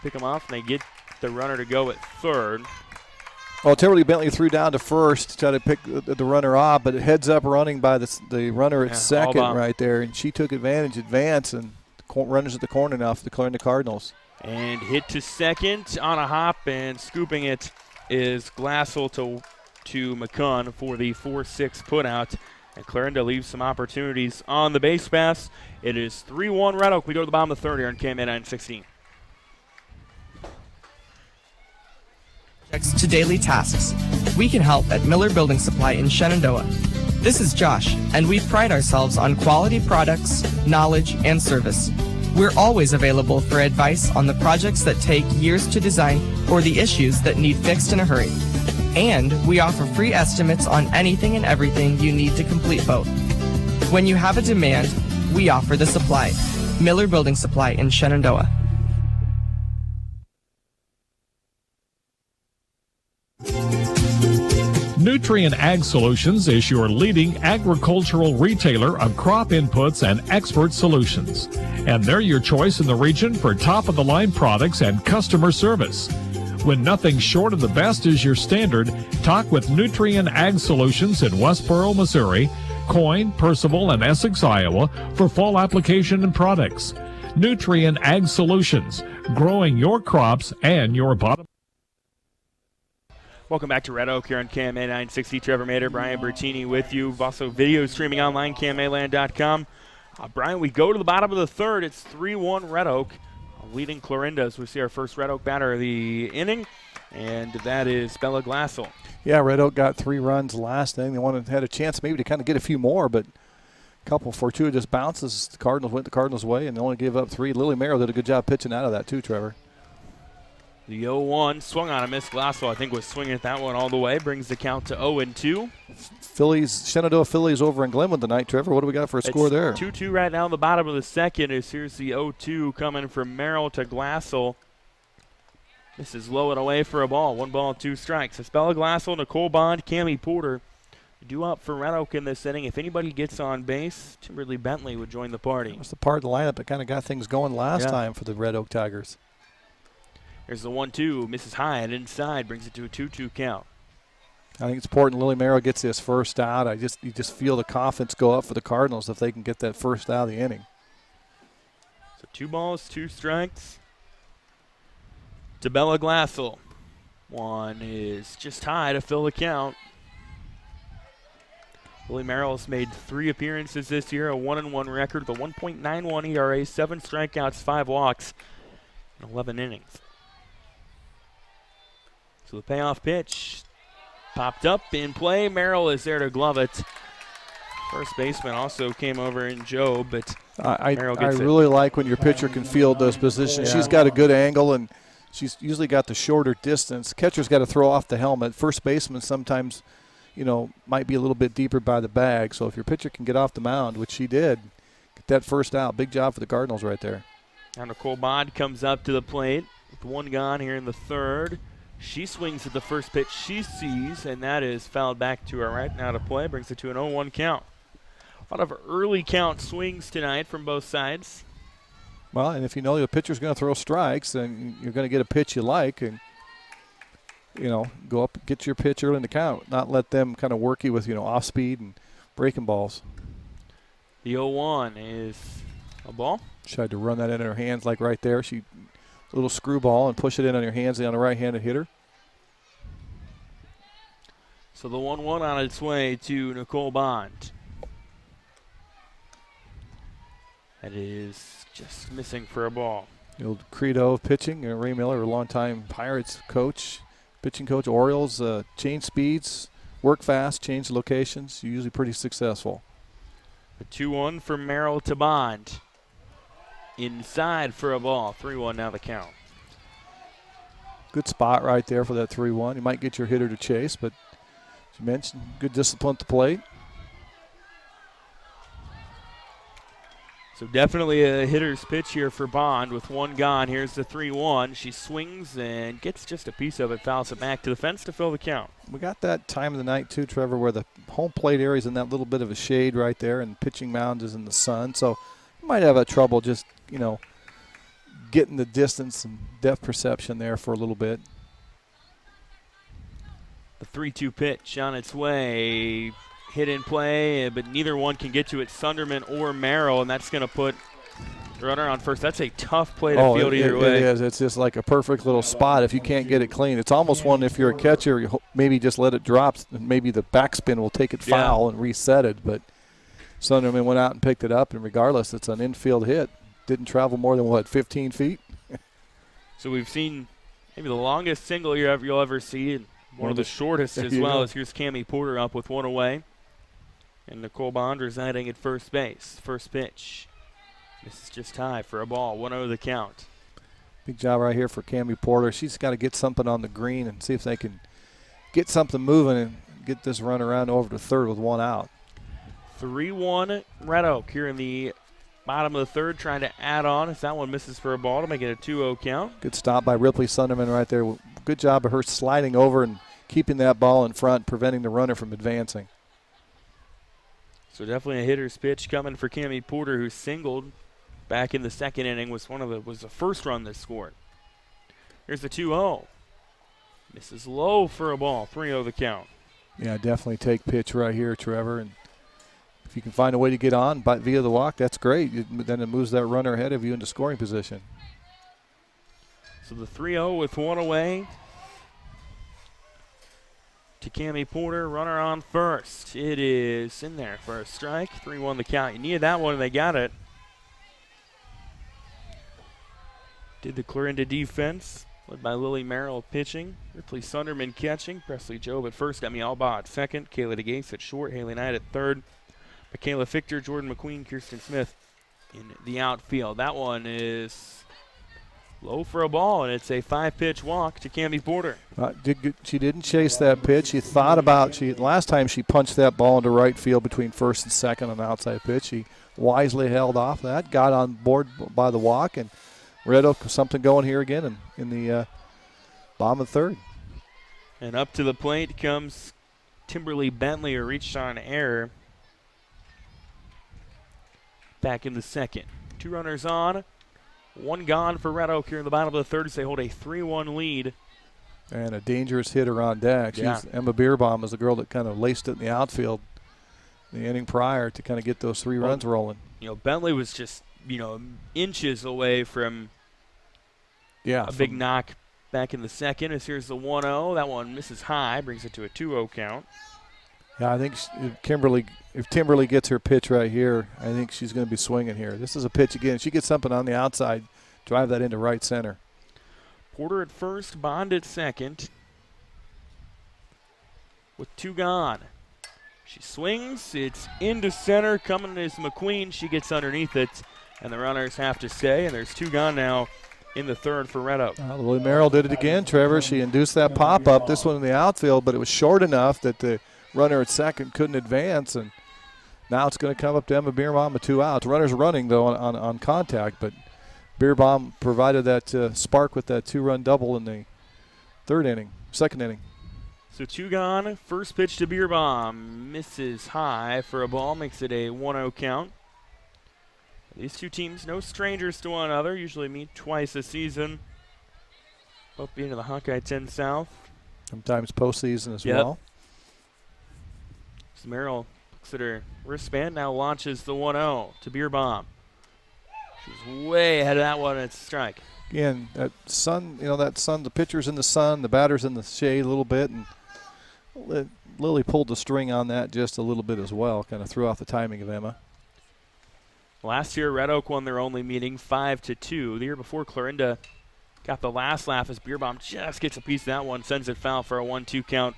pick him off, and they get the runner to go at third. Well, Timberly Bentley threw down to first to try to pick the runner off, but it heads up running by the runner at second right there, and she took advance, and runners at the corner now for the Clarinda Cardinals. And hit to second on a hop, and scooping it is Glassel to McCunn for the 4-6 putout. And Clarinda leaves some opportunities on the base pass. It is 3-1 Red Oak. We go to the bottom of the third here on KM 916. To daily tasks. We can help at Miller Building Supply in Shenandoah. This is Josh, and we pride ourselves on quality products, knowledge, and service. We're always available for advice on the projects that take years to design or the issues that need fixed in a hurry. And we offer free estimates on anything and everything you need to complete both. When you have a demand, we offer the supply. Miller Building Supply in Shenandoah. Nutrient Ag Solutions is your leading agricultural retailer of crop inputs and expert solutions. And they're your choice in the region for top-of-the-line products and customer service. When nothing short of the best is your standard, talk with Nutrient Ag Solutions in Westboro, Missouri. Coyne, Percival, and Essex, Iowa for fall application and products. Nutrient Ag Solutions, growing your crops and your bottom. Welcome back to Red Oak here on KMA 960. Trevor Mader, Brian Bertini with you. We've also video streaming online, KMAland.com. Brian, we go to the bottom of the third. It's 3-1 Red Oak, leading Clarinda as we see our first Red Oak batter of the inning, and that is Bella Glassell. Yeah, Red Oak got 3 runs last inning. They had a chance maybe to kind of get a few more, but a couple fortuitous bounces. The Cardinals went the Cardinals' way and they only gave up 3. Lily Merrill did a good job pitching out of that too, Trevor. The 0-1 swung on a miss. Glassell, I think, was swinging at that one all the way. Brings the count to 0-2. Shenandoah Phillies over in Glenwood tonight, Trevor. What do we got for a score there? 2-2 right now in the bottom of the second. Here's the 0-2 coming from Merrill to Glassell. This is low and away for a ball. 1 ball, 2 strikes. It's Bella Glassell, Nicole Bond, Cammie Porter. Due up for Red Oak in this inning. If anybody gets on base, Kimberly Bentley would join the party. That's the part of the lineup that kind of got things going last time for the Red Oak Tigers. There's the 1-2. Misses high and inside. Brings it to a 2-2 count. I think it's important Lily Merrill gets this first out. You just feel the confidence go up for the Cardinals if they can get that first out of the inning. So 2 balls, 2 strikes to Bella Glassell. One is just high to fill the count. Lily Merrill has made 3 appearances this year, a 1-1 record, the 1.91 ERA, 7 strikeouts, 5 walks, and 11 innings. So the payoff pitch popped up in play. Merrill is there to glove it. First baseman also came over in Joe, but Merrill gets it. I really like when your pitcher can field those positions. Yeah. She's got a good angle, and she's usually got the shorter distance. Catcher's got to throw off the helmet. First baseman sometimes, might be a little bit deeper by the bag. So if your pitcher can get off the mound, which she did, get that first out. Big job for the Cardinals right there. Now Nicole Bond comes up to the plate with 1 gone here in the third. She swings at the first pitch she sees, and that is fouled back to her right now to play. Brings it to an 0-1 count. A lot of early count swings tonight from both sides. Well, and if you know the pitcher's going to throw strikes, then you're going to get a pitch you like, and go up and get your pitch early in the count. Not let them kind of work you with off speed and breaking balls. The 0-1 is a ball. Tried to run that in her hands like right there. She a little screwball and push it in on your hands on the right-handed hitter. So the 1-1 on its way to Nicole Bond. That is just missing for a ball. The old credo of pitching. Ray Miller, a longtime Pirates coach, pitching coach, Orioles, change speeds, work fast, change locations. You're usually pretty successful. The 2-1 from Merrill to Bond. Inside for a ball. 3-1 now the count. Good spot right there for that 3-1. You might get your hitter to chase, but as you mentioned, good discipline at the plate. So definitely a hitter's pitch here for Bond with 1 gone. Here's the 3-1. She swings and gets just a piece of it, fouls it back to the fence to fill the count. We got that time of the night too, Trevor, where the home plate area is in that little bit of a shade right there and pitching mound is in the sun. So you might have a trouble just, getting the distance and depth perception there for a little bit. The 3-2 pitch on its way. Hit in play, but neither one can get to it, Sunderman or Merrill, and that's going to put the runner on first. That's a tough play to field either way. It is. It's just like a perfect little spot if you can't get it clean. It's almost one if you're a catcher, you maybe just let it drop, and maybe the backspin will take it foul and reset it. But Sunderman went out and picked it up, and regardless, it's an infield hit. Didn't travel more than, 15 feet? So we've seen maybe the longest single you'll ever see, and one of the shortest as well. As here's Cammie Porter up with 1 away. And Nicole Bond residing at first base. First pitch. This is just high for a ball. 1-0 the count. Big job right here for Cammie Porter. She's got to get something on the green and see if they can get something moving and get this run around over to third with 1 out. 3-1 Red Oak here in the bottom of the third, trying to add on as that one misses for a ball to make it a 2-0 count. Good stop by Ripley Sunderman right there. Good job of her sliding over and keeping that ball in front, preventing the runner from advancing. So definitely a hitter's pitch coming for Cammie Porter, who singled back in the second inning. Was the first run that scored. Here's the 2-0. Misses low for a ball. 3-0 the count. Yeah, definitely take pitch right here, Trevor. And you can find a way to get on via the walk, that's great. Then it moves that runner ahead of you into scoring position. So the 3-0 with one away to Cammie Porter. Runner on first. It is in there for a strike. 3-1 the count. You needed that one, and they got it. Did the Clarinda defense, led by Lily Merrill pitching, Ripley Sunderman catching, Presley Jobe at first, Demi Alba at second, Kayla DeGase at short, Haley Knight at third, Michaela Fichter, Jordan McQueen, Kirsten Smith in the outfield. That one is low for a ball, and it's a 5-pitch walk to Cammie Porter. She didn't chase that pitch. She thought about last time she punched that ball into right field between first and second on the outside pitch. She wisely held off that, got on board by the walk, and Red Oak something going here again in the bottom of third. And up to the plate comes Timberly Bentley, who reached on an error back in the second. 2 runners on, 1 gone for Red Oak here in the bottom of the third as they hold a 3-1 lead. And a dangerous hitter on deck. Yeah. Emma Bierbaum is the girl that kind of laced it in the outfield the inning prior to kind of get those 3 runs rolling. Bentley was just, inches away from a big knock back in the second. As here's the 1-0. That one misses high, brings it to a 2-0 count. Yeah, I think if Timberly gets her pitch right here, I think she's going to be swinging here. This is a pitch again. If she gets something on the outside, drive that into right center. Porter at first, Bond at second. With 2 gone. She swings. It's into center. Coming is McQueen. She gets underneath it, and the runners have to stay. And there's 2 gone now in the third for Red Oak. Lily Merrill did it again, Trevor. She induced that pop-up, this one in the outfield, but it was short enough that the runner at second couldn't advance, and now it's going to come up to Emma Bierbaum with 2 outs. Runner's running, though, on contact, but Bierbaum provided that spark with that 2-run double in the second inning. So 2 gone. First pitch to Bierbaum. Misses high for a ball. Makes it a 1-0 count. These 2 teams, no strangers to one another. Usually meet twice a season. Both being in the Hawkeye 10 South. Sometimes postseason as well. So Merrill looks at her wristband. Now launches the 1-0 to Bierbaum. She's way ahead of that one. It's a strike. Again, that sun, the pitcher's in the sun, the batter's in the shade a little bit, and Lily pulled the string on that just a little bit as well, kind of threw off the timing of Emma. Last year, Red Oak won their only meeting 5-2. The year before, Clarinda got the last laugh as Bierbaum just gets a piece of that one, sends it foul for a 1-2 count.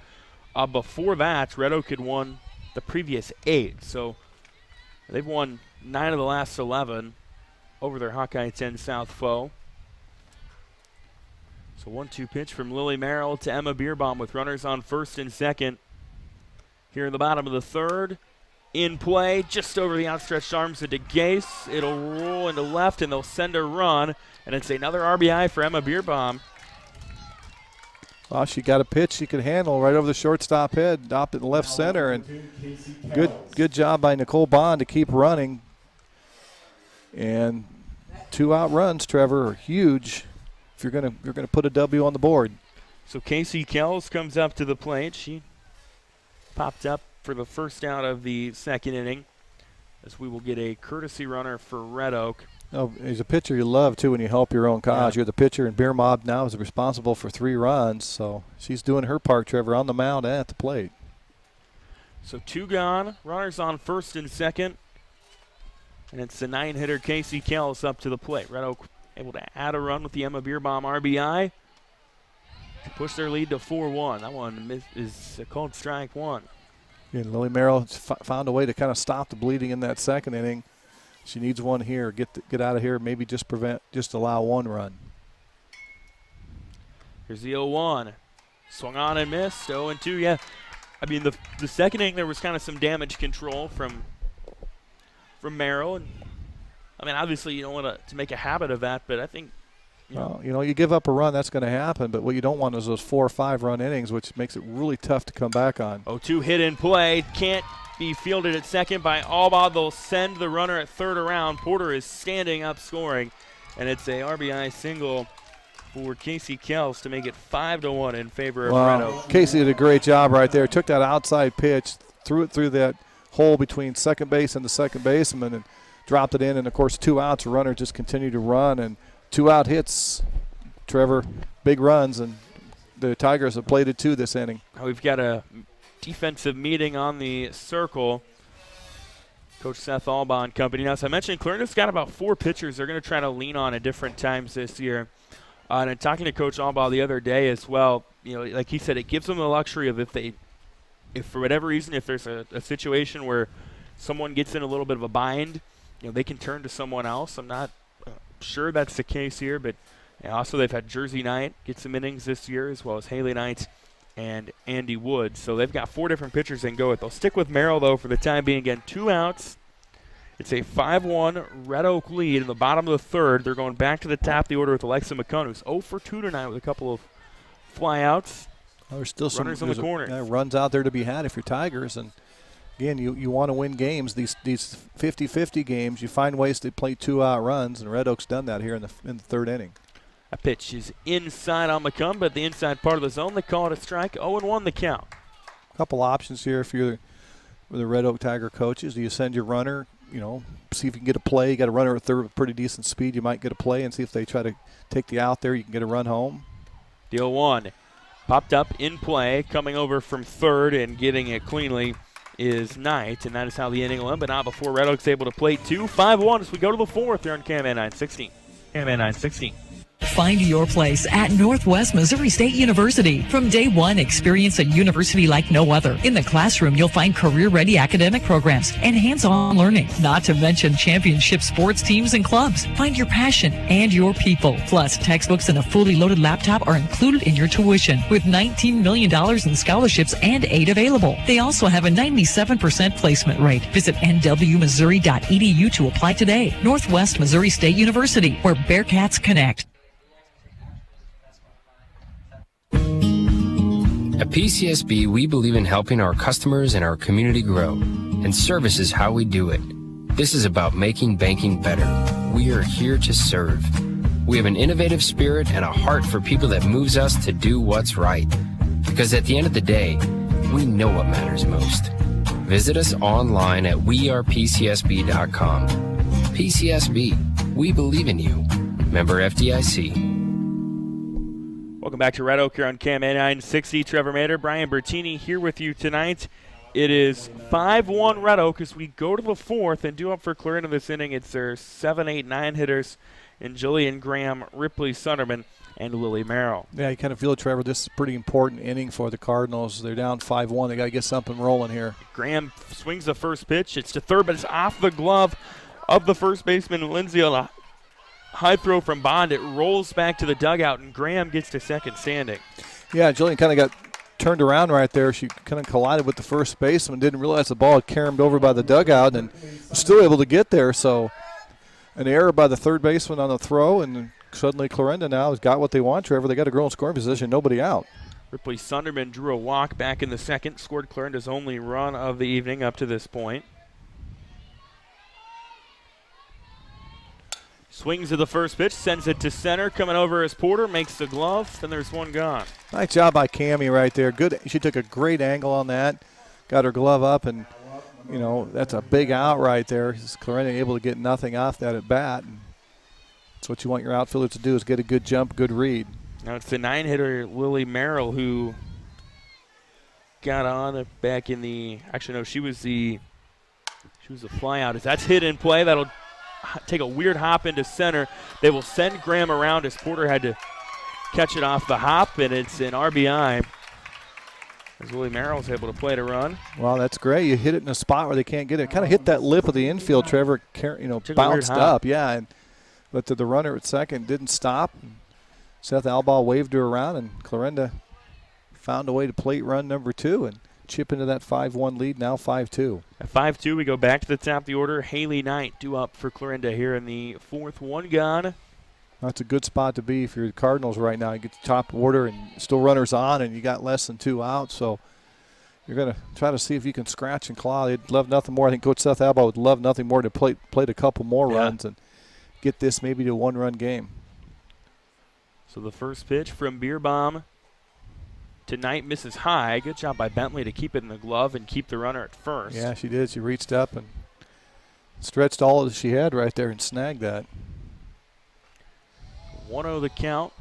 Before that, Red Oak had won the previous 8, so they've won 9 of the last 11 over their Hawkeye 10 South foe. So 1-2 pitch from Lily Merrill to Emma Bierbaum with runners on first and second. Here in the bottom of the third. In play, just over the outstretched arms of DeGase. It'll roll into left, and they'll send a run. And it's another RBI for Emma Bierbaum. Well, she got a pitch she could handle right over the shortstop head, up in left center. And good job by Nicole Bond to keep running. And 2 out runs, Trevor, are huge if you're gonna put a W on the board. So Casey Kells comes up to the plate. She popped up for the first out of the second inning, as we will get a courtesy runner for Red Oak. Oh, he's a pitcher you love, too, when you help your own cause. Yeah. You're the pitcher, and Bierbaum now is responsible for 3 runs, so she's doing her part, Trevor, on the mound and at the plate. So 2 gone, runners on first and second, and it's the 9-hitter Casey Kells up to the plate. Red Oak able to add a run with the Emma Bierbaum RBI to push their lead to 4-1. That one is called strike 1. And Lily Merrill found a way to kind of stop the bleeding in that second inning. She needs one here. Get out of here. Maybe just allow 1 run. Here's the 0-1. Swung on and missed. 0-2. Yeah, I mean the second inning there was kind of some damage control from Merrill, and I mean obviously you don't want to make a habit of that, but I think. You give up a run, that's going to happen. But what you don't want is those 4 or 5 run innings, which makes it really tough to come back on. 0-2 hit in play. Can't be fielded at second by Alba. They'll send the runner at third around. Porter is standing up scoring. And it's a RBI single for Casey Kells to make it 5-1 in favor of Red Oak. Casey did a great job right there. Took that outside pitch, threw it through that hole between second base and the second baseman and dropped it in. And, of course, 2 outs. The runner just continued to run. And 2 out hits, Trevor, big runs. And the Tigers have played it, too, this inning. We've got a defensive meeting on the circle. Coach Seth Albaugh and company. Now, as I mentioned, Clarinda's got about 4 pitchers they're going to try to lean on at different times this year. And in talking to Coach Albaugh the other day as well, like he said, it gives them the luxury of if for whatever reason, if there's a situation where someone gets in a little bit of a bind, they can turn to someone else. I'm not sure that's the case here, but also they've had Jersey Knight get some innings this year, as well as Haley Knight and Andy Wood. So they've got 4 different pitchers they can go with. They'll stick with Merrill, though, for the time being. Again, 2 outs. It's a 5-1 Red Oak lead in the bottom of the third. They're going back to the top of the order with Alexa McCone, who's 0 for 2 tonight with a couple of flyouts. Well, there's still some runners in the corner. Runs out there to be had if you're Tigers. And, again, you want to win games. These 50-50 games, you find ways to play 2-out runs, and Red Oak's done that here in the third inning. A pitch is inside on McCumb, but the inside part of the zone, they call it a strike. 0-1 the count. A couple options here if you're the Red Oak Tiger coaches. Do you send your runner, see if you can get a play? You got a runner at third with pretty decent speed. You might get a play and see if they try to take the out there. You can get a run home. Deal 1. Popped up in play, coming over from third and getting it cleanly is Knight, and that is how the inning will end, but not before Red Oak's able to play 2. 5-1 as we go to the 4th here on KMA 916. KMA 916. Find your place at Northwest Missouri State University. From day one, experience a university like no other. In the classroom, you'll find career-ready academic programs and hands-on learning, not to mention championship sports teams and clubs. Find your passion and your people. Plus, textbooks and a fully loaded laptop are included in your tuition, with $19 million in scholarships and aid available. They also have a 97% placement rate. Visit nwmissouri.edu to apply today. Northwest Missouri State University, where Bearcats connect. At PCSB, we believe in helping our customers and our community grow, and service is how we do it. This is about making banking better. We are here to serve. We have an innovative spirit and a heart for people that moves us to do what's right. Because at the end of the day, we know what matters most. Visit us online at wearepcsb.com. PCSB, we believe in you. Member FDIC. Welcome back to Red Oak here on KMA 960. Trevor Mader, Brian Bertini here with you tonight. It is 5-1 Red Oak as we go to the 4th, and due up for Clarinda this inning, it's their 7, 8, 9 hitters in Jillian Graham, Ripley Sunderman, and Lily Merrill. Yeah, you kind of feel it, Trevor. This is a pretty important inning for the Cardinals. They're down 5-1. They got to get something rolling here. Graham swings the first pitch. It's to third, but it's off the glove of the first baseman, Lindsay, on a high throw from Bond. It rolls back to the dugout, and Graham gets to second standing. Yeah, Jillian kind of got turned around right there. She kind of collided with the first baseman, didn't realize the ball had caromed over by the dugout, and was still able to get there. So an error by the third baseman on the throw, and suddenly Clarinda now has got what they want, Trevor. They got a girl in scoring position, nobody out. Ripley Sunderman drew a walk back in the second, scored Clarinda's only run of the evening up to this point. Swings to the first pitch, sends it to center. Coming over as Porter, makes the glove, then there's one gone. Nice job by Cammie right there. Good. She took a great angle on that, got her glove up, and, that's a big out right there. Clarinda able to get nothing off that at bat. And that's what you want your outfielder to do, is get a good jump, good read. Now it's the 9-hitter Lily Merrill who got on back in the – actually, no, she was the fly out. As that's hit in play, that'll take a weird hop into center. They will send Graham around as Porter had to catch it off the hop, and it's an RBI as Lily Merrill's able to play to run. Well, that's great. You hit it in a spot where they can't get it. Kind of hit that lip of the infield, Trevor, bounced up. Yeah, but the runner at second didn't stop. Seth Albaugh waved her around, and Clarinda found a way to plate run number 2 and chip into that 5-1 lead, now 5-2. At 5-2, we go back to the top of the order. Haley Knight due up for Clarinda here in the 4th. One gone. That's a good spot to be if you're the Cardinals right now. You get the top order and still runners on, and you got less than 2 out. So you're going to try to see if you can scratch and claw. They'd love nothing more. I think Coach Seth Albaugh would love nothing more to play a couple more runs and get this maybe to a 1-run game. So the first pitch from Beerbaum to Knight, misses high. Good job by Bentley to keep it in the glove and keep the runner at first. Yeah, she did. She reached up and stretched all that she had right there and snagged that. 1-0 the count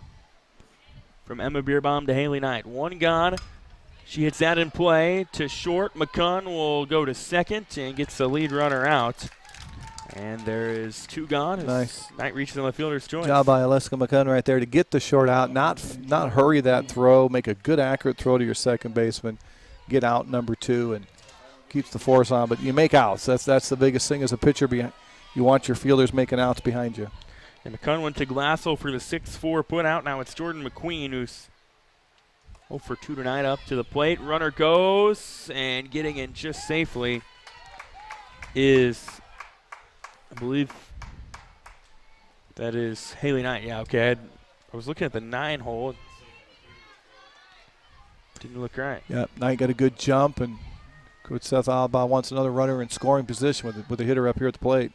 from Emma Bierbaum to Haley Knight. One gone. She hits that in play to short. McCunn will go to second and gets the lead runner out. And there is two gone. Nice. Knight reaches on the fielder's choice. Job by Aleska McCunn right there to get the short out, not hurry that throw, make a good accurate throw to your second baseman, get out number 2, and keeps the force on. But you make outs. That's the biggest thing as a pitcher. You want your fielders making outs behind you. And McCunn went to Glassell for the 6-4 put out. Now it's Jordan McQueen who's 0 for 2 tonight up to the plate. Runner goes, and getting in just safely is, I believe, that is Haley Knight. Yeah, okay. I was looking at the 9 hole. Didn't look right. Yeah, Knight got a good jump, and Coach Seth Alba wants another runner in scoring position with the hitter up here at the plate.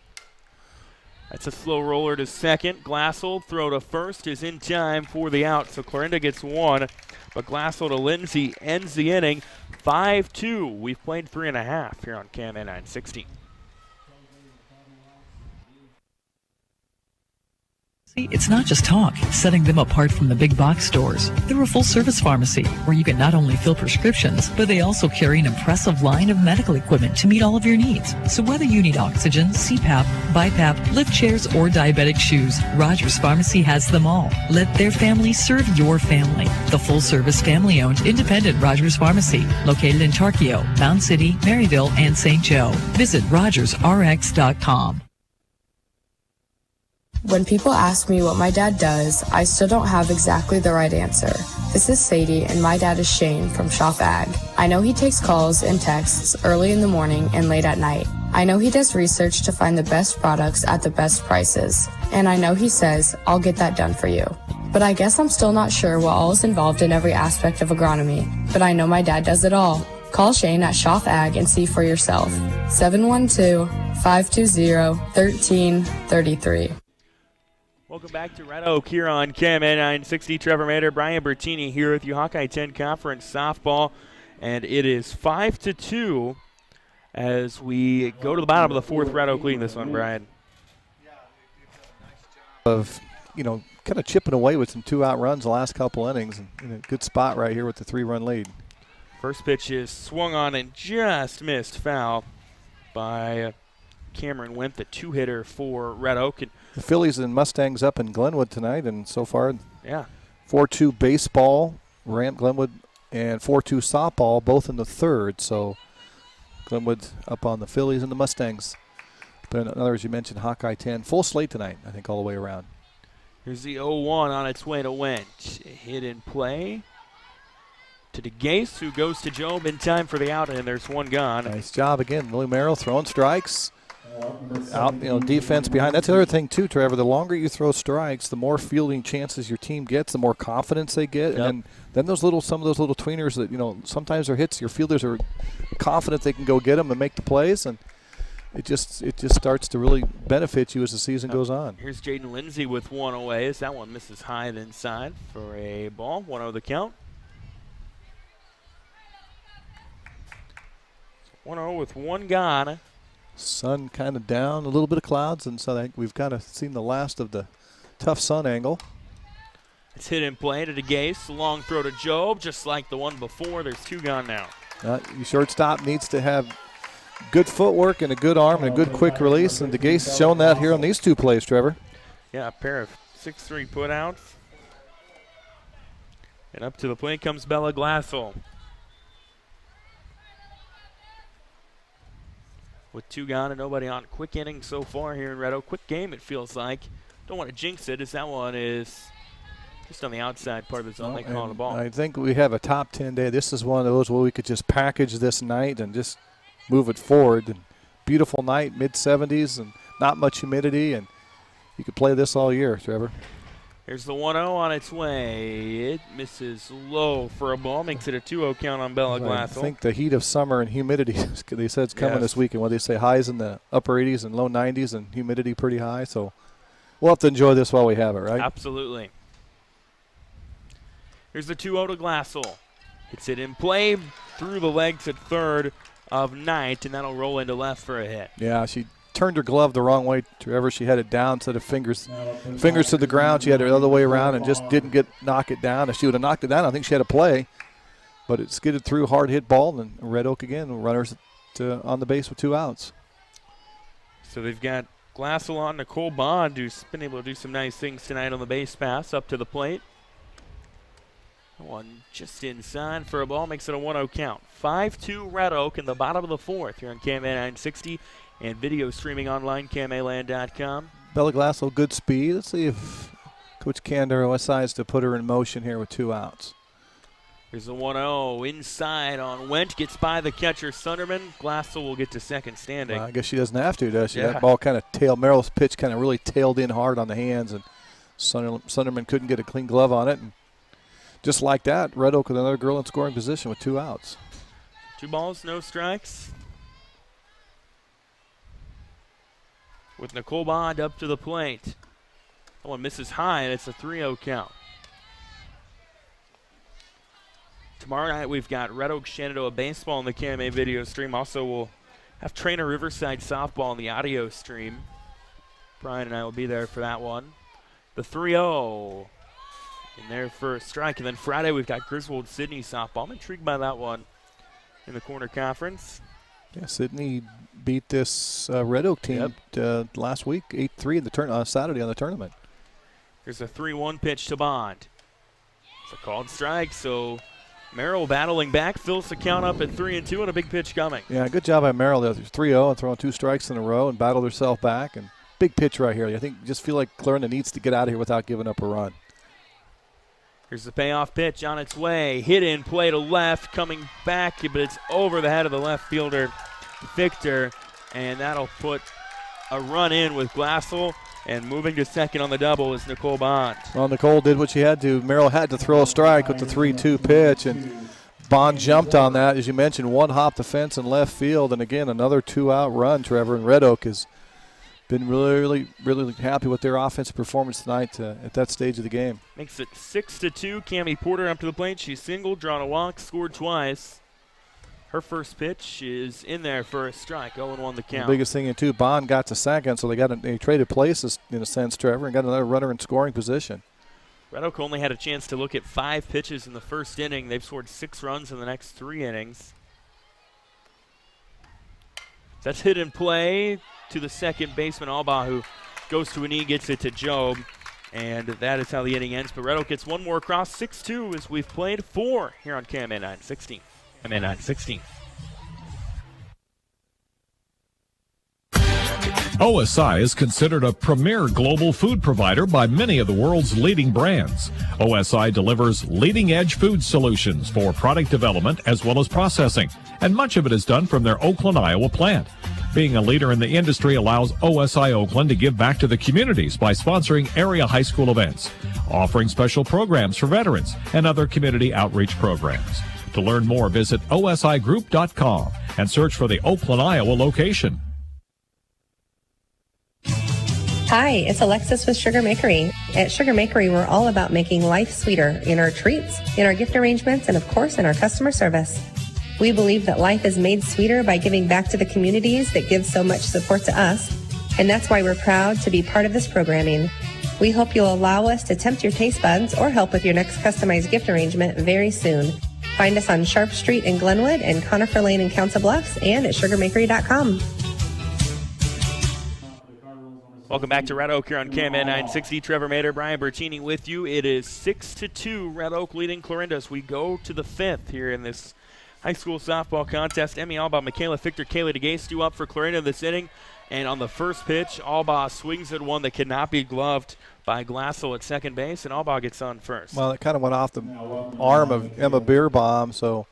That's a slow roller to second. Glassell throw to first is in time for the out. So Clarinda gets one, but Glassell to Lindsay ends the inning 5-2. We've played 3.5 here on KMN 960. It's not just talk, setting them apart from the big box stores. They're a full-service pharmacy where you can not only fill prescriptions, but they also carry an impressive line of medical equipment to meet all of your needs. So whether you need oxygen, CPAP, BiPAP, lift chairs, or diabetic shoes, Rogers Pharmacy has them all. Let their family serve your family. The full-service, family-owned, independent Rogers Pharmacy, located in Tarkio, Mound City, Maryville, and St. Joe. Visit RogersRx.com. When people ask me what my dad does, I still don't have exactly the right answer. This is Sadie, and my dad is Shane from Shop Ag. I know he takes calls and texts early in the morning and late at night. I know he does research to find the best products at the best prices. And I know he says, I'll get that done for you. But I guess I'm still not sure what all is involved in every aspect of agronomy. But I know my dad does it all. Call Shane at Shop Ag and see for yourself. 712-520-1333. Welcome back to Red Oak here on KMN 960. Trevor Mader, Brian Bertini here with you. Hawkeye 10 Conference Softball. And it is 5-2 as we go to the bottom of the fourth. Red Oak leading this one, Brian. Of, kind of chipping away with some 2-out runs the last couple innings. And in a good spot right here with the 3-run lead. First pitch is swung on and just missed foul by Cameron Wimp, the 2-hitter for Red Oak. And the Phillies and Mustangs up in Glenwood tonight, and so far, 4-2 baseball, Ramp Glenwood, and 4-2 softball, both in the third. So Glenwood's up on the Phillies and the Mustangs. But in other words, you mentioned Hawkeye 10. Full slate tonight, I think, all the way around. Here's the 0-1 on its way to Wendt. Hit in play to DeGase, who goes to Job in time for the out, and there's one gone. Nice job again. Lily Merrill throwing strikes. Out, defense behind. That's the other thing, too, Trevor. The longer you throw strikes, the more fielding chances your team gets, the more confidence they get. Yep. And then some of those little tweeners that, sometimes are hits, your fielders are confident they can go get them and make the plays. And it just starts to really benefit you as the season goes on. Here's Jaden Lindsay with one away as that one misses high the inside for a ball. 1-0 the count. 1-0 with one gone. Sun kind of down, a little bit of clouds, and so I think we've kind of seen the last of the tough sun angle. It's hit in play to DeGase. Long throw to Job, just like the one before. There's two gone now. Your shortstop needs to have good footwork and a good arm and a good quick release, and DeGase has shown that here on these two plays, Trevor. Yeah, a pair of 6-3 putouts. And up to the plate comes Bella Glassell. With two gone and nobody on. Quick inning so far here in Red Oak. Quick game, it feels like. Don't want to jinx it, as that one is just on the outside part of the zone. They call it a ball. I think we have a top 10 day. This is one of those where we could just package this night and just move it forward. And beautiful night, mid-70s, and not much humidity, and you could play this all year, Trevor. Here's the 1-0 on its way. It misses low for a ball. Makes it a 2-0 count on Bella Glassell. I think the heat of summer and humidity, they said it's coming this weekend. What they say, highs in the upper 80s and low 90s and humidity pretty high. So we'll have to enjoy this while we have it, right? Absolutely. Here's the 2-0 to Glassell. Hits it in play through the legs at third of Knight, and that'll roll into left for a hit. Yeah, she turned her glove the wrong way wherever she had it down instead of fingers to the ground. She had it the other way around and just didn't knock it down. If she would have knocked it down, I think she had a play. But it skidded through, hard hit ball, and Red Oak again, runners on the base with 2 outs. So they've got Glassell on Nicole Bond, who's been able to do some nice things tonight on the base pass up to the plate. One just inside for a ball, makes it a 1-0 count. 5-2 Red Oak in the bottom of the fourth here on KMA 960 and video streaming online, KMAland.com. Bella Glassell, good speed. Let's see if Coach Candor decides to put her in motion here with 2 outs. Here's the 1-0 inside on Went, gets by the catcher Sunderman. Glassell will get to second standing. I guess she doesn't have to, does she? Yeah. That ball kind of Merrill's pitch kind of really tailed in hard on the hands, and Sunderman couldn't get a clean glove on it. And just like that, Red Oak with another girl in scoring position with 2 outs. 2 balls, no strikes. With Nicole Bond up to the plate. That one misses high, and it's a 3-0 count. Tomorrow night we've got Red Oak Shenandoah baseball on the KMA video stream. Also, we'll have Trainer Riverside softball on the audio stream. Brian and I will be there for that one. The 3-0 in there for a strike. And then Friday we've got Griswold Sydney softball. I'm intrigued by that one in the corner conference. Yeah, Sydney beat this Red Oak team last week, 8-3 in the Saturday on the tournament. Here's a 3-1 pitch to Bond. It's a called strike, so Merrill battling back, fills the count up at 3-2, and a big pitch coming. Yeah, good job by Merrill there. 3-0 and throwing 2 strikes in a row and battled herself back. And big pitch right here. I think just feel like Clarinda needs to get out of here without giving up a run. Here's the payoff pitch on its way. Hit in play to left, coming back, but it's over the head of the left fielder, Victor, and that'll put a run in with Glassell. And moving to second on the double is Nicole Bond. Well, Nicole did what she had to. Merrill had to throw a strike with the 3-2 pitch, and Bond jumped on that. As you mentioned, 1 hop the fence in left field, and again, another 2-out run, Trevor. And Red Oak has been really happy with their offensive performance tonight at that stage of the game. Makes it 6-2. Cammie Porter up to the plate. She singled, drawn a walk, scored twice. Her first pitch is in there for a strike. 0-1 the count. The biggest thing, too, Bond got to second, so they traded places in a sense, Trevor, and got another runner in scoring position. Red Oak only had a chance to look at 5 pitches in the first inning. They've scored 6 runs in the next 3 innings. That's hit in play to the second baseman, Alba, who goes to a knee, gets it to Job, and that is how the inning ends. But Red Oak gets one more across, 6-2, as we've played 4 here on KMA 960. KMA 960. OSI is considered a premier global food provider by many of the world's leading brands. OSI delivers leading-edge food solutions for product development as well as processing, and much of it is done from their Oakland, Iowa plant. Being a leader in the industry allows OSI Oakland to give back to the communities by sponsoring area high school events, offering special programs for veterans, and other community outreach programs. To learn more, visit osigroup.com and search for the Oakland, Iowa location. Hi, it's Alexis with Sugar Makery. At Sugar Makery, we're all about making life sweeter in our treats, in our gift arrangements, and of course in our customer service. We believe that life is made sweeter by giving back to the communities that give so much support to us, and that's why we're proud to be part of this programming. We hope you'll allow us to tempt your taste buds or help with your next customized gift arrangement very soon. Find us on Sharp Street in Glenwood and Conifer Lane in Council Bluffs and at sugarmakery.com. Welcome back to Red Oak here on KMA 960. Trevor Mader, Brian Bertini with you. It is 6-2, Red Oak leading Clarinda as we go to the 5th here in this high school softball contest. Emmy Alba, Michaela Fichter, Kayla DeGase due up for Clarinda this inning. And on the first pitch, Alba swings at one that cannot be gloved by Glassell at second base, and Alba gets on first. Well, it kind of went off the arm of Emma Beerbaum, so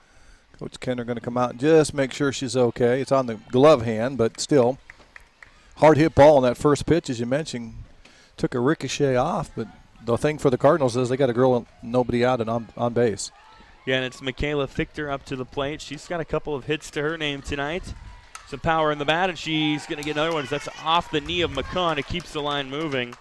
Coach Kender going to come out and just make sure she's okay. It's on the glove hand, but still. Hard hit ball on that first pitch, as you mentioned. Took a ricochet off, but the thing for the Cardinals is they got a girl and nobody out and on base. Yeah, and it's Michaela Fichter up to the plate. She's got a couple of hits to her name tonight. Some power in the bat, and she's going to get another one. That's off the knee of McCunn. It keeps the line moving.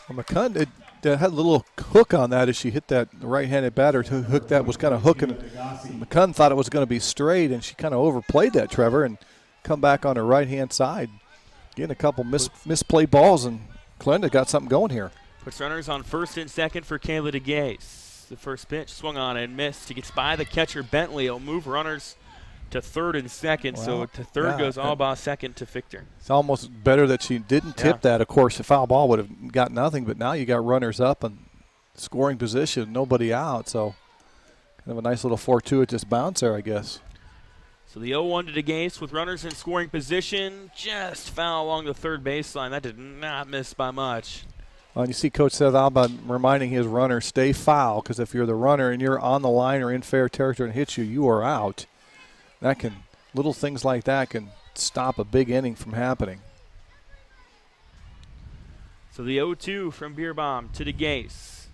Well, McCunn had a little hook on that as she hit that right-handed batter. Hook that was kind of hooking. McCunn thought it was going to be straight, and she kind of overplayed that, Trevor, and come back on her right-hand side. Getting a couple misplay balls, and Clarinda got something going here. Puts runners on first and second for Kayla DeGase. The first pitch swung on and missed. He gets by the catcher Bentley. He'll move runners to third and second. So to third goes Alba, second to Fichter. It's almost better that she didn't tip that. Of course, a foul ball would have got nothing, but now you got runners up and scoring position, nobody out. So kind of a nice little fortuitous bounce there, I guess. So the 0-1 to DeGase with runners in scoring position. Just foul along the third baseline. That did not miss by much. Well, and you see Coach Seth Alba reminding his runner, stay foul, because if you're the runner and you're on the line or in fair territory and hits you, you are out. Little things like that can stop a big inning from happening. So the 0-2 from Bierbaum to DeGase.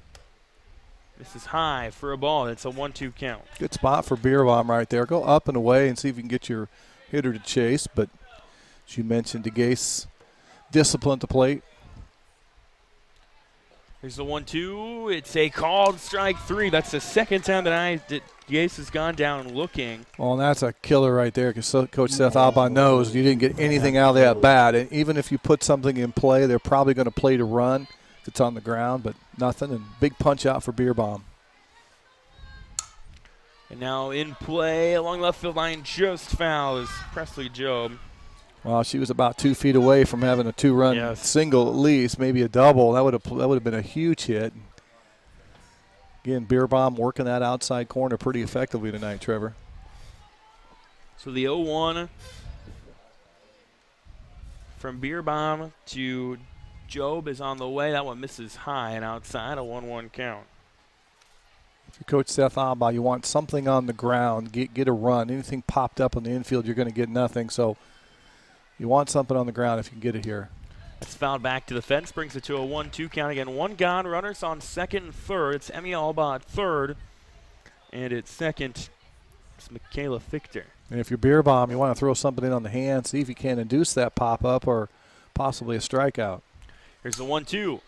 This is high for a ball. It's a 1-2 count. Good spot for Bierbaum right there. Go up and away and see if you can get your hitter to chase. But as you mentioned, DeGase discipline at the plate. Here's the 1-2. It's a called strike 3. That's the second time that DeGase has gone down looking. Well, and that's a killer right there because Coach Seth Alba knows you didn't get anything out of that bat. And even if you put something in play, they're probably going to play to run if it's on the ground, but nothing. And big punch out for Bierbaum. And now in play along the left field line, just foul is Presley Job. Well, she was about 2 feet away from having a two-run single at least, maybe a double. That would have been a huge hit. Again, Bierbaum working that outside corner pretty effectively tonight, Trevor. So the 0-1 from Bierbaum to Job is on the way. That one misses high and outside, a 1-1 count. If you're Coach Seth Alba, you want something on the ground, get a run. Anything popped up on the infield, you're going to get nothing. So you want something on the ground if you can get it here. It's fouled back to the fence, brings it to a 1-2 count again. One gone, runners on second and third. It's Emmy Alba at third, and at second, it's Michaela Fichter. And if you're Bierbaum, you want to throw something in on the hand, see if you can induce that pop-up or possibly a strikeout. Here's the 1-2.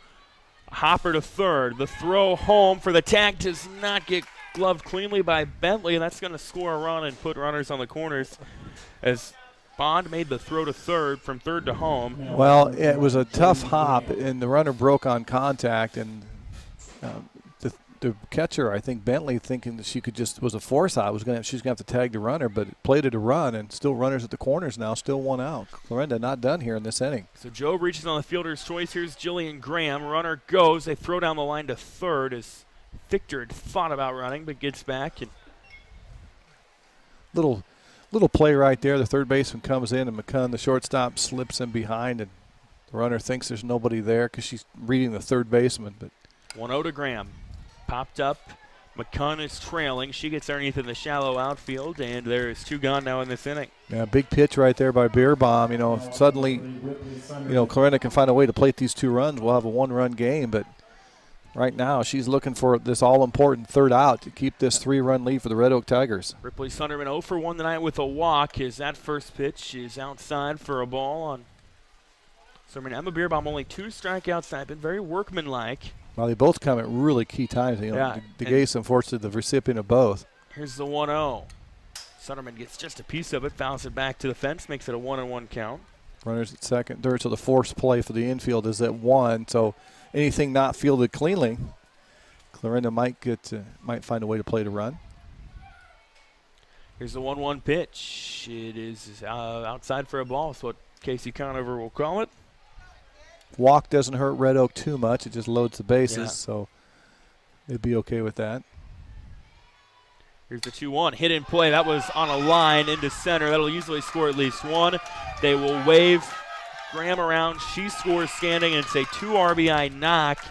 Hopper to third. The throw home for the tag does not get gloved cleanly by Bentley, and that's going to score a run and put runners on the corners as Bond made the throw to third from third to home. Well, it was a tough hop, and the runner broke on contact, and the catcher, I think Bentley, thinking that she could just was a force out, she's going to have to tag the runner, but it played it a run, and still runners at the corners now, still one out. Clarinda not done here in this inning. So Joe reaches on the fielder's choice. Here's Jillian Graham. Runner goes. They throw down the line to third as Fichter had thought about running, but gets back. And Little play right there. The third baseman comes in, and McCunn, the shortstop, slips in behind, and the runner thinks there's nobody there because she's reading the third baseman. But 1-0 to Graham. Popped up. McCunn is trailing. She gets underneath in the shallow outfield, and there is 2 gone now in this inning. Yeah, big pitch right there by Bierbaum. Suddenly, Clarinda can find a way to plate these 2 runs. We'll have a 1-run game, but right now she's looking for this all-important third out to keep this 3-run lead for the Red Oak Tigers. Ripley Sunderman 0 for 1 tonight with a walk. As that first pitch is outside for a ball on Sunderman. Emma Bierbaum only 2 strikeouts tonight, been very workmanlike. Well, they both come at really key times. DeGase, unfortunately, the recipient of both. Here's the 1-0. Sunderman gets just a piece of it, fouls it back to the fence, makes it a 1-1 count. Runners at second, third, so the forced play for the infield is at 1. So anything not fielded cleanly, Clarinda might find a way to play to run. Here's the 1-1 pitch. It is outside for a ball. That's what Casey Conover will call it. Walk doesn't hurt Red Oak too much. It just loads the bases, so they'd be okay with that. Here's the 2-1. Hit in play. That was on a line into center. That'll usually score at least 1. They will wave Graham around. She scores standing, and it's a 2 RBI knock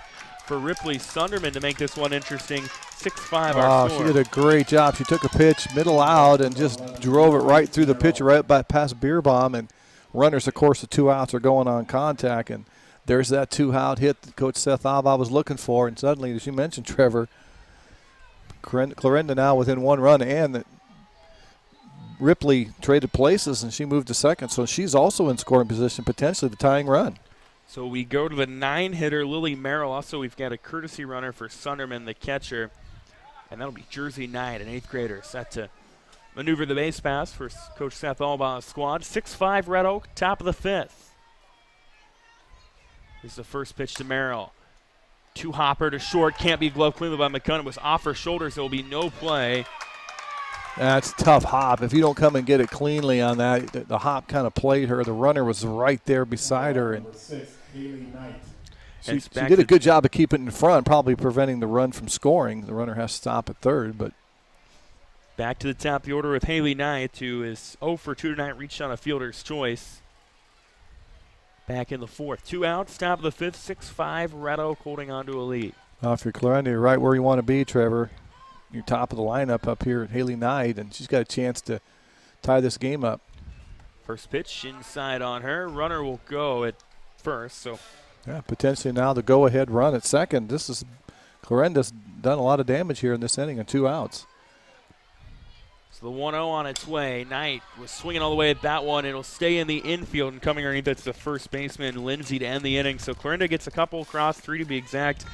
for Ripley Sunderman to make this one interesting. 6-5 our score. She did a great job. She took a pitch middle out and just drove it right through the pitcher, right past Bierbaum. And runners, of course, the 2 outs are going on contact. And there's that 2-out hit that Coach Seth Alba was looking for. And suddenly, as you mentioned, Trevor, Clarinda now within 1 run, and that Ripley traded places and she moved to second. So she's also in scoring position, potentially the tying run. So we go to the 9-hitter, Lily Merrill. Also, we've got a courtesy runner for Sunderman, the catcher. And that'll be Jersey Knight, an 8th grader, set to maneuver the base pass for Coach Seth Allbaugh's squad. 6-5 Red Oak, top of the 5th. Here's the first pitch to Merrill. 2-hopper to short, can't be gloved cleanly by McCunn. It was off her shoulders, there will be no play. That's a tough hop. If you don't come and get it cleanly on that, the hop kind of played her. The runner was right there beside her. And she did a good job of keeping it in front, probably preventing the run from scoring. The runner has to stop at third. But back to the top of the order with Haley Knight, who is 0 for 2 tonight, reached on a fielder's choice. Back in the 4th. 2 outs, top of the 5th, 6-5, Red Oak holding on to a lead. If you're Clarinda, you're right where you want to be, Trevor. You're top of the lineup up here at Haley Knight, and she's got a chance to tie this game up. First pitch inside on her. Runner will go at first. So, yeah, potentially now the go-ahead run at second. Clarinda's done a lot of damage here in this inning on 2 outs. So the 1-0 on its way. Knight was swinging all the way at that one. It'll stay in the infield, and coming underneath that's the first baseman, Lindsay, to end the inning. So Clarinda gets a couple across, 3 to be exact.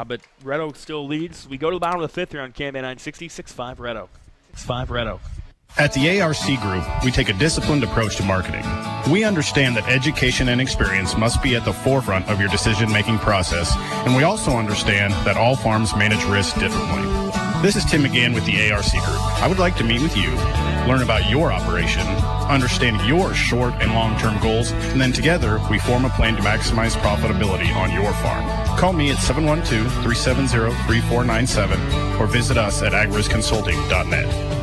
But Red Oak still leads. We go to the bottom of the 5th here on KMA 960, 6-5 Red Oak. 6-5 Red Oak. At the ARC Group, we take a disciplined approach to marketing. We understand that education and experience must be at the forefront of your decision-making process, and we also understand that all farms manage risk differently. This is Tim again with the ARC Group. I would like to meet with you, learn about your operation, understand your short and long-term goals, and then together we form a plan to maximize profitability on your farm. Call me at 712-370-3497 or visit us at agrisconsulting.net.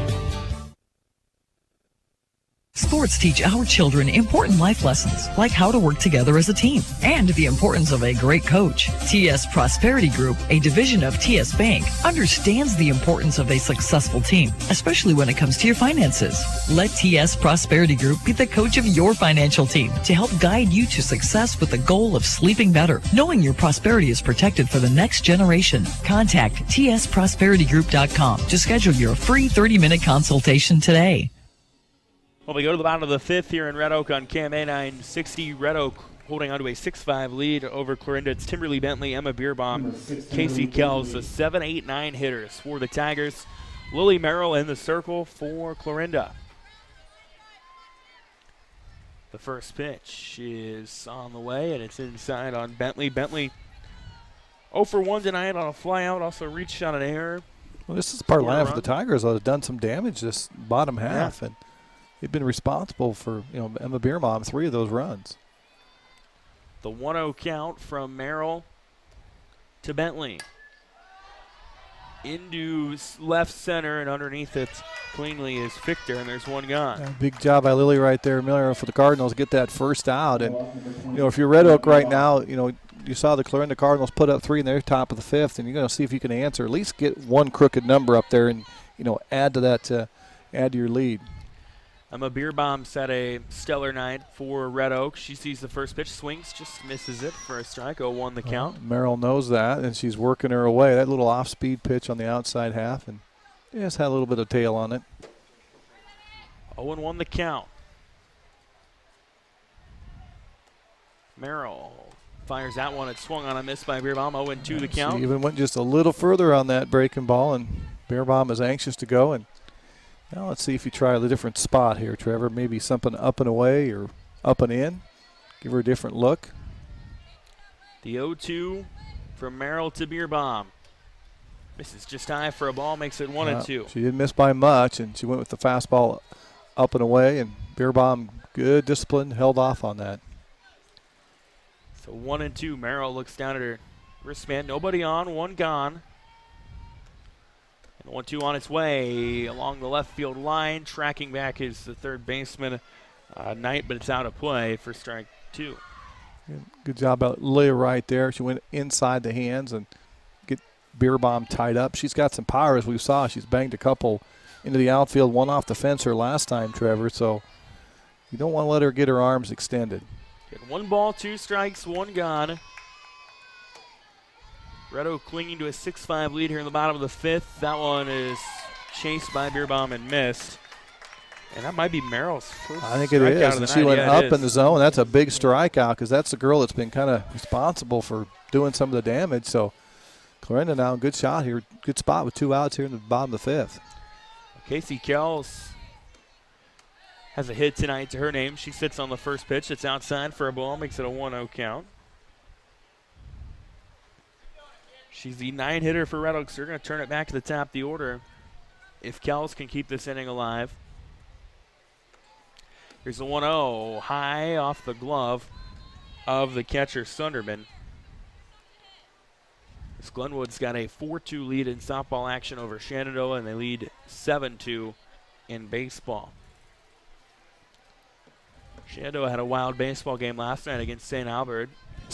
Sports teach our children important life lessons, like how to work together as a team and the importance of a great coach. TS Prosperity Group, a division of TS Bank, understands the importance of a successful team, especially when it comes to your finances. Let TS Prosperity Group be the coach of your financial team to help guide you to success with the goal of sleeping better, knowing your prosperity is protected for the next generation. Contact tsprosperitygroup.com to schedule your free 30-minute consultation today. Well, we go to the bottom of the 5th here in Red Oak on KMA 960. Red Oak holding on to a 6-5 lead over Clarinda. It's Timberly Bentley, Emma Beerbaum, Casey Kells, the 7, 8, 9 hitters for the Tigers. Lily Merrill in the circle for Clarinda. The first pitch is on the way, and it's inside on Bentley. Bentley 0 for 1 tonight on a flyout, also reached on an error. Well, this is part of the lineup for the Tigers that have done some damage this bottom half, and they've been responsible for, Emma Beerbaum, 3 of those runs. The 1-0 count from Merrill to Bentley. Into left center, and underneath it cleanly is Fichter, and there's one gone. Yeah, big job by Lily right there, Miller, for the Cardinals, get that first out. And, if you're Red Oak right now, you saw the Clarinda Cardinals put up 3 in their top of the 5th, and you're going to see if you can answer, at least get one crooked number up there and, add to that, add to your lead. Emma Beerbaum set a stellar night for Red Oak. She sees the first pitch, swings, just misses it for a strike. 0-1 the count. Merrill knows that, and she's working her away. That little off-speed pitch on the outside half, and it's had a little bit of tail on it. 0-1 the count. Merrill fires that one. It swung on a miss by Beerbaum. 0-2 the count. She even went just a little further on that breaking ball, and Beerbaum is anxious to go. And now let's see if you try a different spot here, Trevor. Maybe something up and away or up and in. Give her a different look. The 0-2 from Merrill to Beerbaum. Misses just high for a ball, makes it 1-2. She didn't miss by much, and she went with the fastball up and away, and Beerbaum, good discipline, held off on that. So 1-2. Merrill looks down at her wristband. Nobody on, one gone. 1-2 on its way along the left field line. Tracking back is the third baseman, Knight, but it's out of play for strike 2. Good job by Leah right there. She went inside the hands and get Beerbaum tied up. She's got some power, as we saw. She's banged a couple into the outfield, one off the fence her last time, Trevor. So you don't want to let her get her arms extended. 1 ball, 2 strikes, 1 gone. Red Oak clinging to a 6-5 lead here in the bottom of the 5th. That one is chased by Beerbaum and missed. And that might be Merrill's first I think it strikeout is. of the And she night. went Yeah, it up in the is. zone. That's a big strikeout because that's the girl that's been kind of responsible for doing some of the damage. So Clarinda now, good shot here. Good spot with 2 outs here in the bottom of the 5th. Casey Kells has a hit tonight to her name. She sits on the first pitch. It's outside for a ball. Makes it a 1-0 count. She's the 9 hitter for Red Oaks. They're going to turn it back to the top of the order if Kells can keep this inning alive. Here's the 1-0, high off the glove of the catcher, Sunderman. This Glenwood's got a 4-2 lead in softball action over Shenandoah, and they lead 7-2 in baseball. Shenandoah had a wild baseball game last night against St. Albert.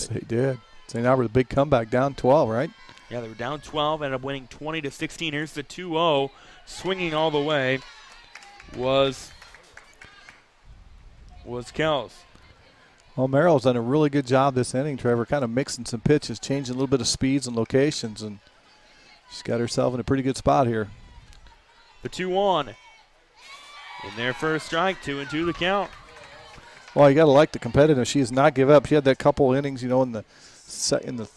They did. St. Albert, a big comeback, down 12, right? Yeah, they were down 12, ended up winning 20-16. Here's the 2-0, swinging all the way was Kells. Well, Merrill's done a really good job this inning, Trevor, kind of mixing some pitches, changing a little bit of speeds and locations, and she's got herself in a pretty good spot here. The 2-1. In their first strike, 2-2 the count. Well, you got to like the competitiveness. She has not give up. She had that couple innings, in the second and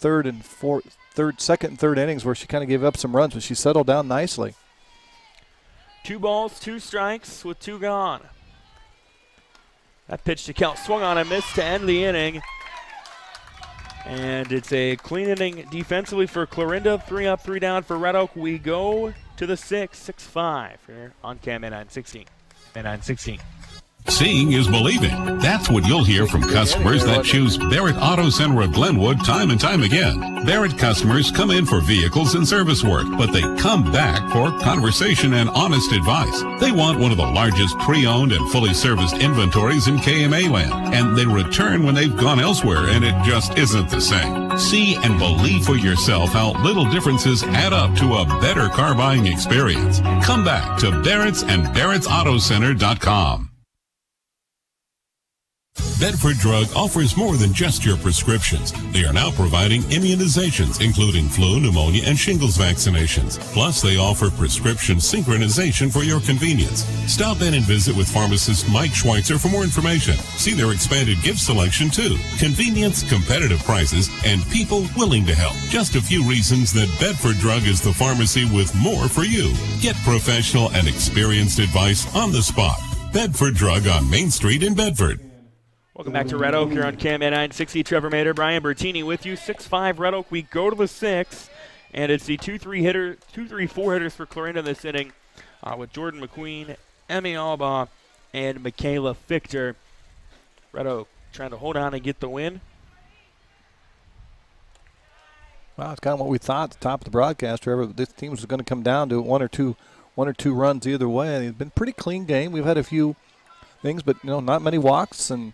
third innings where she kind of gave up some runs, but she settled down nicely. 2 balls, 2 strikes with 2 gone. That pitch to Kells swung on and missed to end the inning. And it's a clean inning defensively for Clarinda. 3 up, 3 down for Red Oak. We go to the 6-5 here on KM 916. 916. Seeing is believing. That's what you'll hear from customers that choose Barrett Auto Center of Glenwood time and time again. Barrett customers come in for vehicles and service work, but they come back for conversation and honest advice. They want one of the largest pre-owned and fully serviced inventories in KMA land, and they return when they've gone elsewhere and it just isn't the same. See and believe for yourself how little differences add up to a better car buying experience. Come back to Barrett's and Barrett'sAutoCenter.com. Bedford Drug offers more than just your prescriptions. They are now providing immunizations, including flu, pneumonia, and shingles vaccinations. Plus, they offer prescription synchronization for your convenience. Stop in and visit with pharmacist Mike Schweitzer for more information. See their expanded gift selection, too. Convenience, competitive prices, and people willing to help. Just a few reasons that Bedford Drug is the pharmacy with more for you. Get professional and experienced advice on the spot. Bedford Drug on Main Street in Bedford. Welcome back to Red Oak here on KM 960. Trevor Mader, Brian Bertini with you. 6-5 Red Oak. We go to the 6th, and it's the 2-3-4 hitters for Clarinda this inning with Jordan McQueen, Emmy Albaugh, and Michaela Fichter. Red Oak trying to hold on and get the win. Well, it's kind of what we thought at the top of the broadcast, Trevor. This team was going to come down to one or two runs either way. And it's been a pretty clean game. We've had a few things, but not many walks, and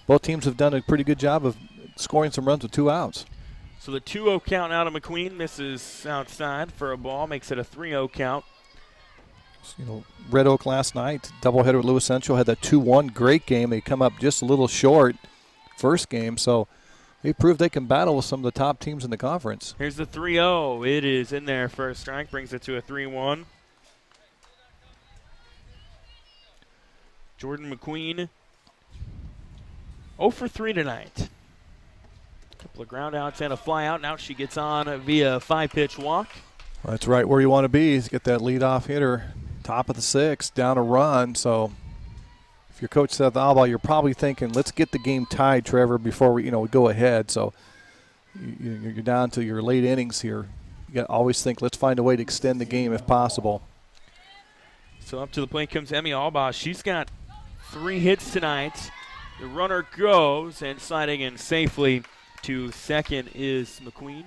both teams have done a pretty good job of scoring some runs with 2 outs. So the 2-0 count out of McQueen misses outside for a ball, makes it a 3-0 count. Red Oak last night, doubleheader with Lewis Central, had that 2-1 great game. They come up just a little short first game, so they proved they can battle with some of the top teams in the conference. Here's the 3-0. It is in there for a strike, brings it to a 3-1. Jordan McQueen 0 for 3 tonight. A couple of ground outs and a fly out. Now she gets on via 5-pitch walk. Well, that's right where you want to be, is get that leadoff hitter, top of the 6th, down a run. So if you're Coach Seth Albaugh, you're probably thinking, let's get the game tied, Trevor, before we go ahead. So you're down to your late innings here. You got to always think, let's find a way to extend the game if possible. So up to the plate comes Emmy Albaugh. She's got 3 hits tonight. The runner goes, and sliding in safely to second is McQueen.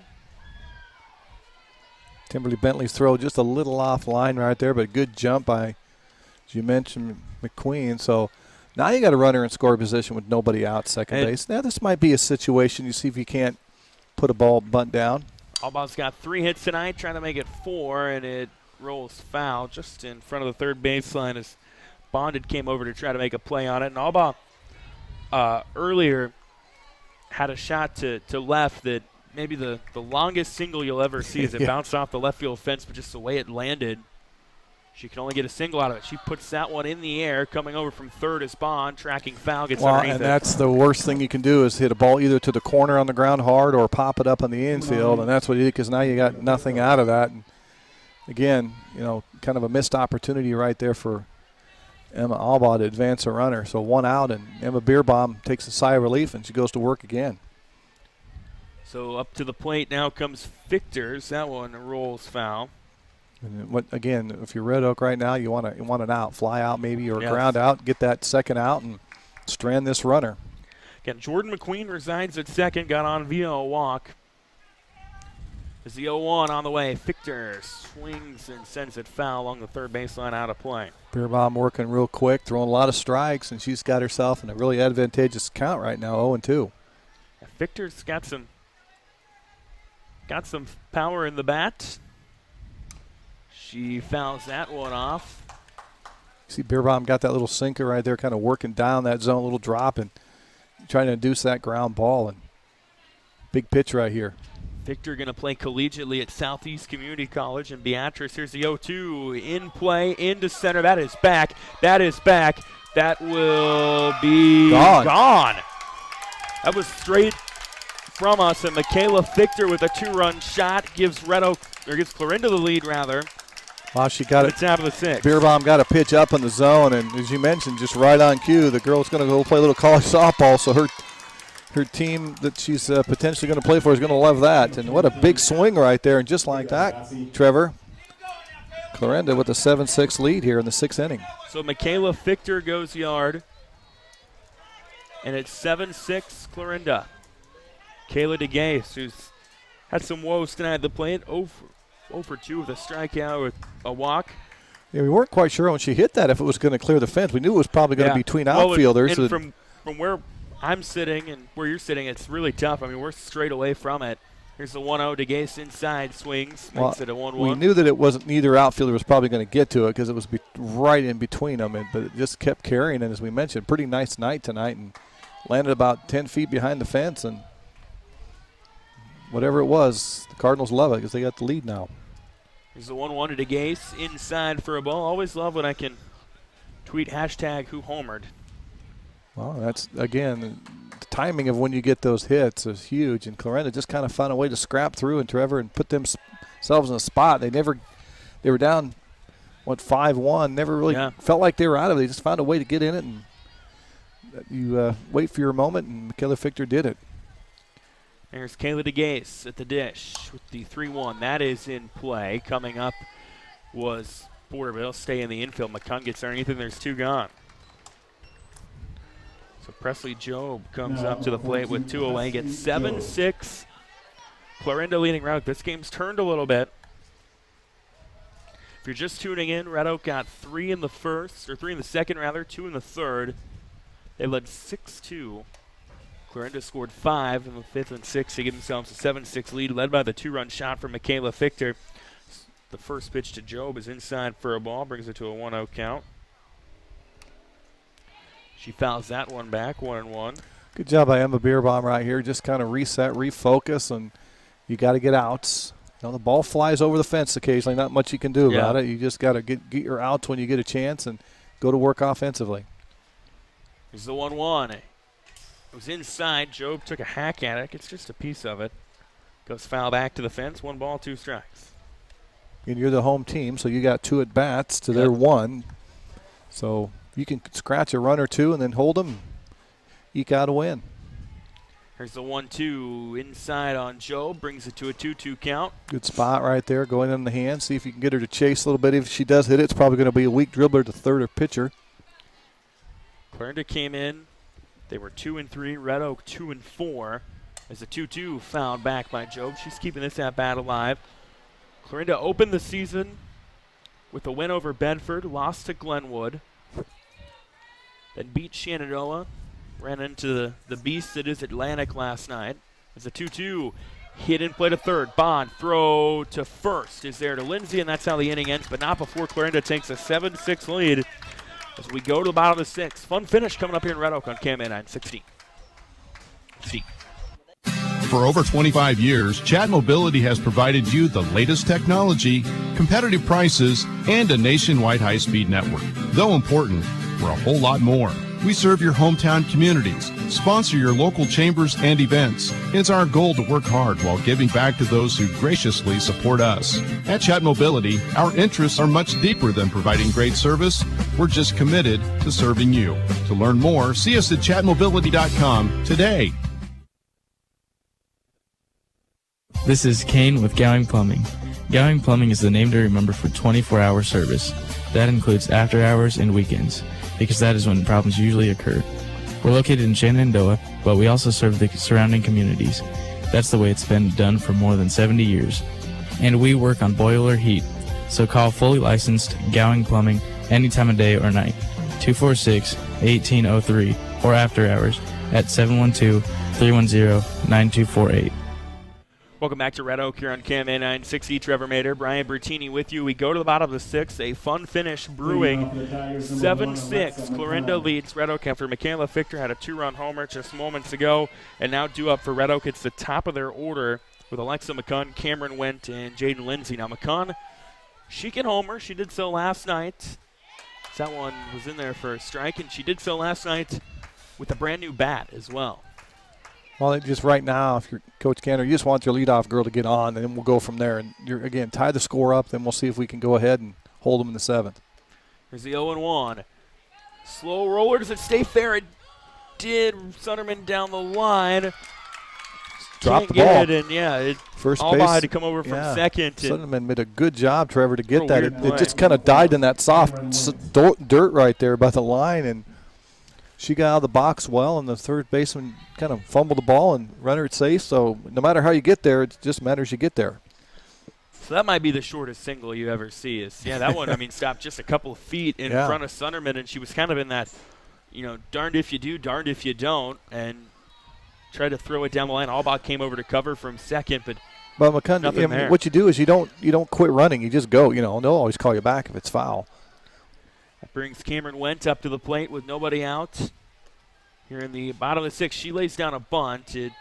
Timberly Bentley's throw just a little offline right there, but a good jump by, as you mentioned, McQueen. So now you got a runner in score position with nobody out second base. Now this might be a situation you see if you can't put a bunt down. Albaugh's got 3 hits tonight, trying to make it 4, and it rolls foul just in front of the third baseline as Bonded came over to try to make a play on it. And Albaugh earlier had a shot to left that maybe the longest single you'll ever see as it bounced off the left field fence, but just the way it landed, She can only get a single out of it. She puts that one in the air. Coming over from third is Bond. Tracking foul gets underneath and it. that's the worst thing you can do is hit a ball either to the corner on the ground hard or pop it up on the infield, and that's what you did because now you got nothing out of that. And again, kind of a missed opportunity right there for Emma Albaugh to advance a runner. So one out, and Emma Beerbaum takes a sigh of relief, and she goes to work again. So up to the plate now comes Fichters. That one rolls foul. And again, if you're Red Oak right now, you want an out, fly out maybe, or ground out, get that second out and strand this runner. Again, Jordan McQueen resides at second, got on via a walk. As the 0-1 on the way, Fichter swings and sends it foul along the third baseline, out of play. Beerbaum working real quick, throwing a lot of strikes, and she's got herself in a really advantageous count right now, 0-2. Fichter's got some power in the bat. She fouls that one off. See, Beerbaum got that little sinker right there, kind of working down that zone, little drop, and trying to induce that ground ball. And big pitch right here. Fichter going to play collegiately at Southeast Community College in Beatrice. Here's the 0-2 in play, into center. That is back. That is back. That will be gone. That was straight from us, and Michaela Fichter with a 2-run shot gives Clarinda the lead, rather. Wow, she got it. It's out of the 6. Beerbaum got a pitch up in the zone, and as you mentioned, just right on cue, the girl's going to go play a little college softball, so her team that she's potentially going to play for is going to love that. And what a big swing right there, and just like that, Trevor, Clarinda with a 7-6 lead here in the 6th inning. So Michaela Fichter goes yard, and it's 7-6 Clarinda. Kayla DeGase, who's had some woes tonight at the plate, 0 for 2 with a strikeout with a walk. Yeah, we weren't quite sure when she hit that if it was going to clear the fence. We knew it was probably going to be between outfielders. And from where I'm sitting and where you're sitting, it's really tough. I mean, we're straight away from it. Here's the 1-0. DeGase inside swings, makes it a 1-1. We knew that it wasn't, neither outfielder was probably going to get to it because it was right in between them, but it just kept carrying. And as we mentioned, pretty nice night tonight, and landed about 10 feet behind the fence. And whatever it was, the Cardinals love it because they got the lead now. Here's the 1-1 to DeGase, inside for a ball. Always love when I can tweet hashtag who homered. Well, that's, again, the timing of when you get those hits is huge. And Clarinda just kind of found a way to scrap through, and Trevor, and put themselves in a spot. They were down, 5-1, never really felt like they were out of it. They just found a way to get in it, and you wait for your moment, and Michaela Fichter did it. There's Kayla DeGase at the dish with the 3-1. That is in play. Coming up was Porterville. Stay in the infield. McCunn gets underneath, and there's 2 gone. So Presley Job comes up to the plate with 2 away. Gets 7-6. Clarinda leading Red Oak. This game's turned a little bit. If you're just tuning in, Red Oak got 3 in the second, 2 in the third. They led 6-2. Clarinda scored 5 in the 5th and 6th to give themselves a 7-6 lead, led by the 2-run shot from Michaela Fichter. The first pitch to Job is inside for a ball, brings it to a 1-0 count. She fouls that one back, 1-1. Good job by Emma Beerbaum right here. Just kind of reset, refocus, and you got to get outs. The ball flies over the fence occasionally. Not much you can do about it. You just got to get your outs when you get a chance and go to work offensively. Here's the 1-1. It was inside. Job took a hack at it. It's just a piece of it. Goes foul back to the fence. 1 ball, 2 strikes. And you're the home team, so you got 2 at-bats to their 1. So you can scratch a run or 2 and then hold them, eke out a win. Here's the 1-2 inside on Job. Brings it to a 2-2 count. Good spot right there, going in the hand. See if you can get her to chase a little bit. If she does hit it, it's probably going to be a weak dribbler to third or pitcher. Clarinda came in. They were 2-3. Red Oak 2-4. As a 2-2 fouled back by Job. She's keeping this at-bat alive. Clarinda opened the season with a win over Bedford, lost to Glenwood, then beat Shenandoah, ran into the beast that is Atlantic last night. As a 2-2 hit in play to third. Bond throw to first is there to Lindsay, and that's how the inning ends, but not before Clarinda takes a 7-6 lead. As we go to the bottom of the 6th. Fun finish coming up here in Red Oak on KMA 960. For over 25 years, Chat Mobility has provided you the latest technology, competitive prices, and a nationwide high-speed network. Though important, we're a whole lot more. We serve your hometown communities, sponsor your local chambers and events. It's our goal to work hard while giving back to those who graciously support us. At Chat Mobility, our interests are much deeper than providing great service. We're just committed to serving you. To learn more, see us at chatmobility.com today. This is Kane with Gowing Plumbing. Gowing Plumbing is the name to remember for 24-hour service. That includes after hours and weekends, because that is when problems usually occur. We're located in Shenandoah, but we also serve the surrounding communities. That's the way it's been done for more than 70 years. And we work on boiler heat, so call fully licensed Gowing Plumbing any time of day or night. 246-1803 or after hours at 712-310-9248. Welcome back to Red Oak here on KMA 960. Trevor Mater, Brian Bertini with you. We go to the bottom of the sixth. A fun finish brewing. 7-6. Clarinda leads Red Oak after Michaela Fichter had a 2-run homer just moments ago. And now due up for Red Oak. It's the top of their order with Alexa McCunn, Cameron Wendt, and Jaden Lindsay. Now McCunn, she can homer. She did so last night. That one was in there for a strike, and she did so last night with a brand new bat as well. Well, just right now, if you're Coach Cantor, you just want your leadoff girl to get on, and then we'll go from there. And again, tie the score up, then we'll see if we can go ahead and hold them in the seventh. Here's the 0-1. Slow roller. Does it stay fair? It did. Sunderman down the line. Dropped the ball. ball. And, first Alba base had to come over from second. Sunderman made a good job, Trevor, to get that. It just kind of died in that soft dirt right there by the line, and she got out of the box well, and the third baseman kind of fumbled the ball and runner it safe. So no matter how you get there, it just matters you get there. So that might be the shortest single you ever see. That one, stopped just a couple of feet in front of Sunderman, and she was kind of in that, darned if you do, darned if you don't, and tried to throw it down the line. Albach came over to cover from second, but McCunn, what you do is you don't quit running. You just go. They'll always call you back if it's foul. That brings Cameron Wendt up to the plate with nobody out. Here in the bottom of the sixth, she lays down a bunt. It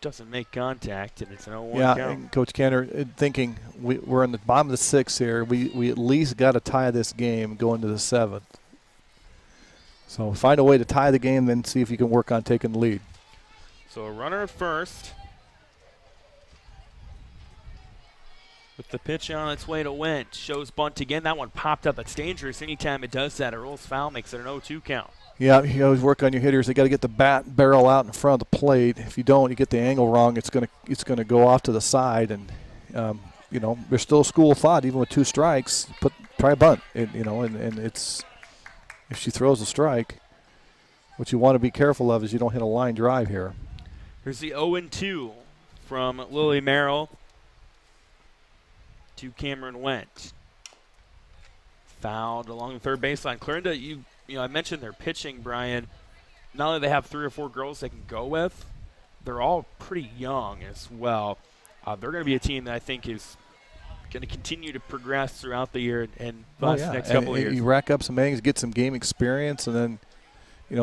doesn't make contact, and it's an 0-1 count. And Coach Cantor thinking we're in the bottom of the sixth here. We at least got to tie this game going to the seventh. So find a way to tie the game, then see if you can work on taking the lead. So a runner at first. With the pitch on its way to Wendt. Shows bunt again. That one popped up. That's dangerous. Anytime it does that, it rolls foul, makes it an 0-2 count. Yeah, you always work on your hitters. They got to get the bat barrel out in front of the plate. If you don't, you get the angle wrong, it's gonna go off to the side. And there's still a school of thought, even with 2 strikes. Try a bunt. And it's if she throws a strike, what you want to be careful of is you don't hit a line drive here. Here's the 0-2 from Lily Merrill to Cameron Wendt. Fouled along the third baseline. Clarinda, I mentioned their pitching, Brian. Not only do they have 3 or 4 girls they can go with, they're all pretty young as well. They're going to be a team that I think is going to continue to progress throughout the year and the next couple of years. You rack up some innings, get some game experience, and then,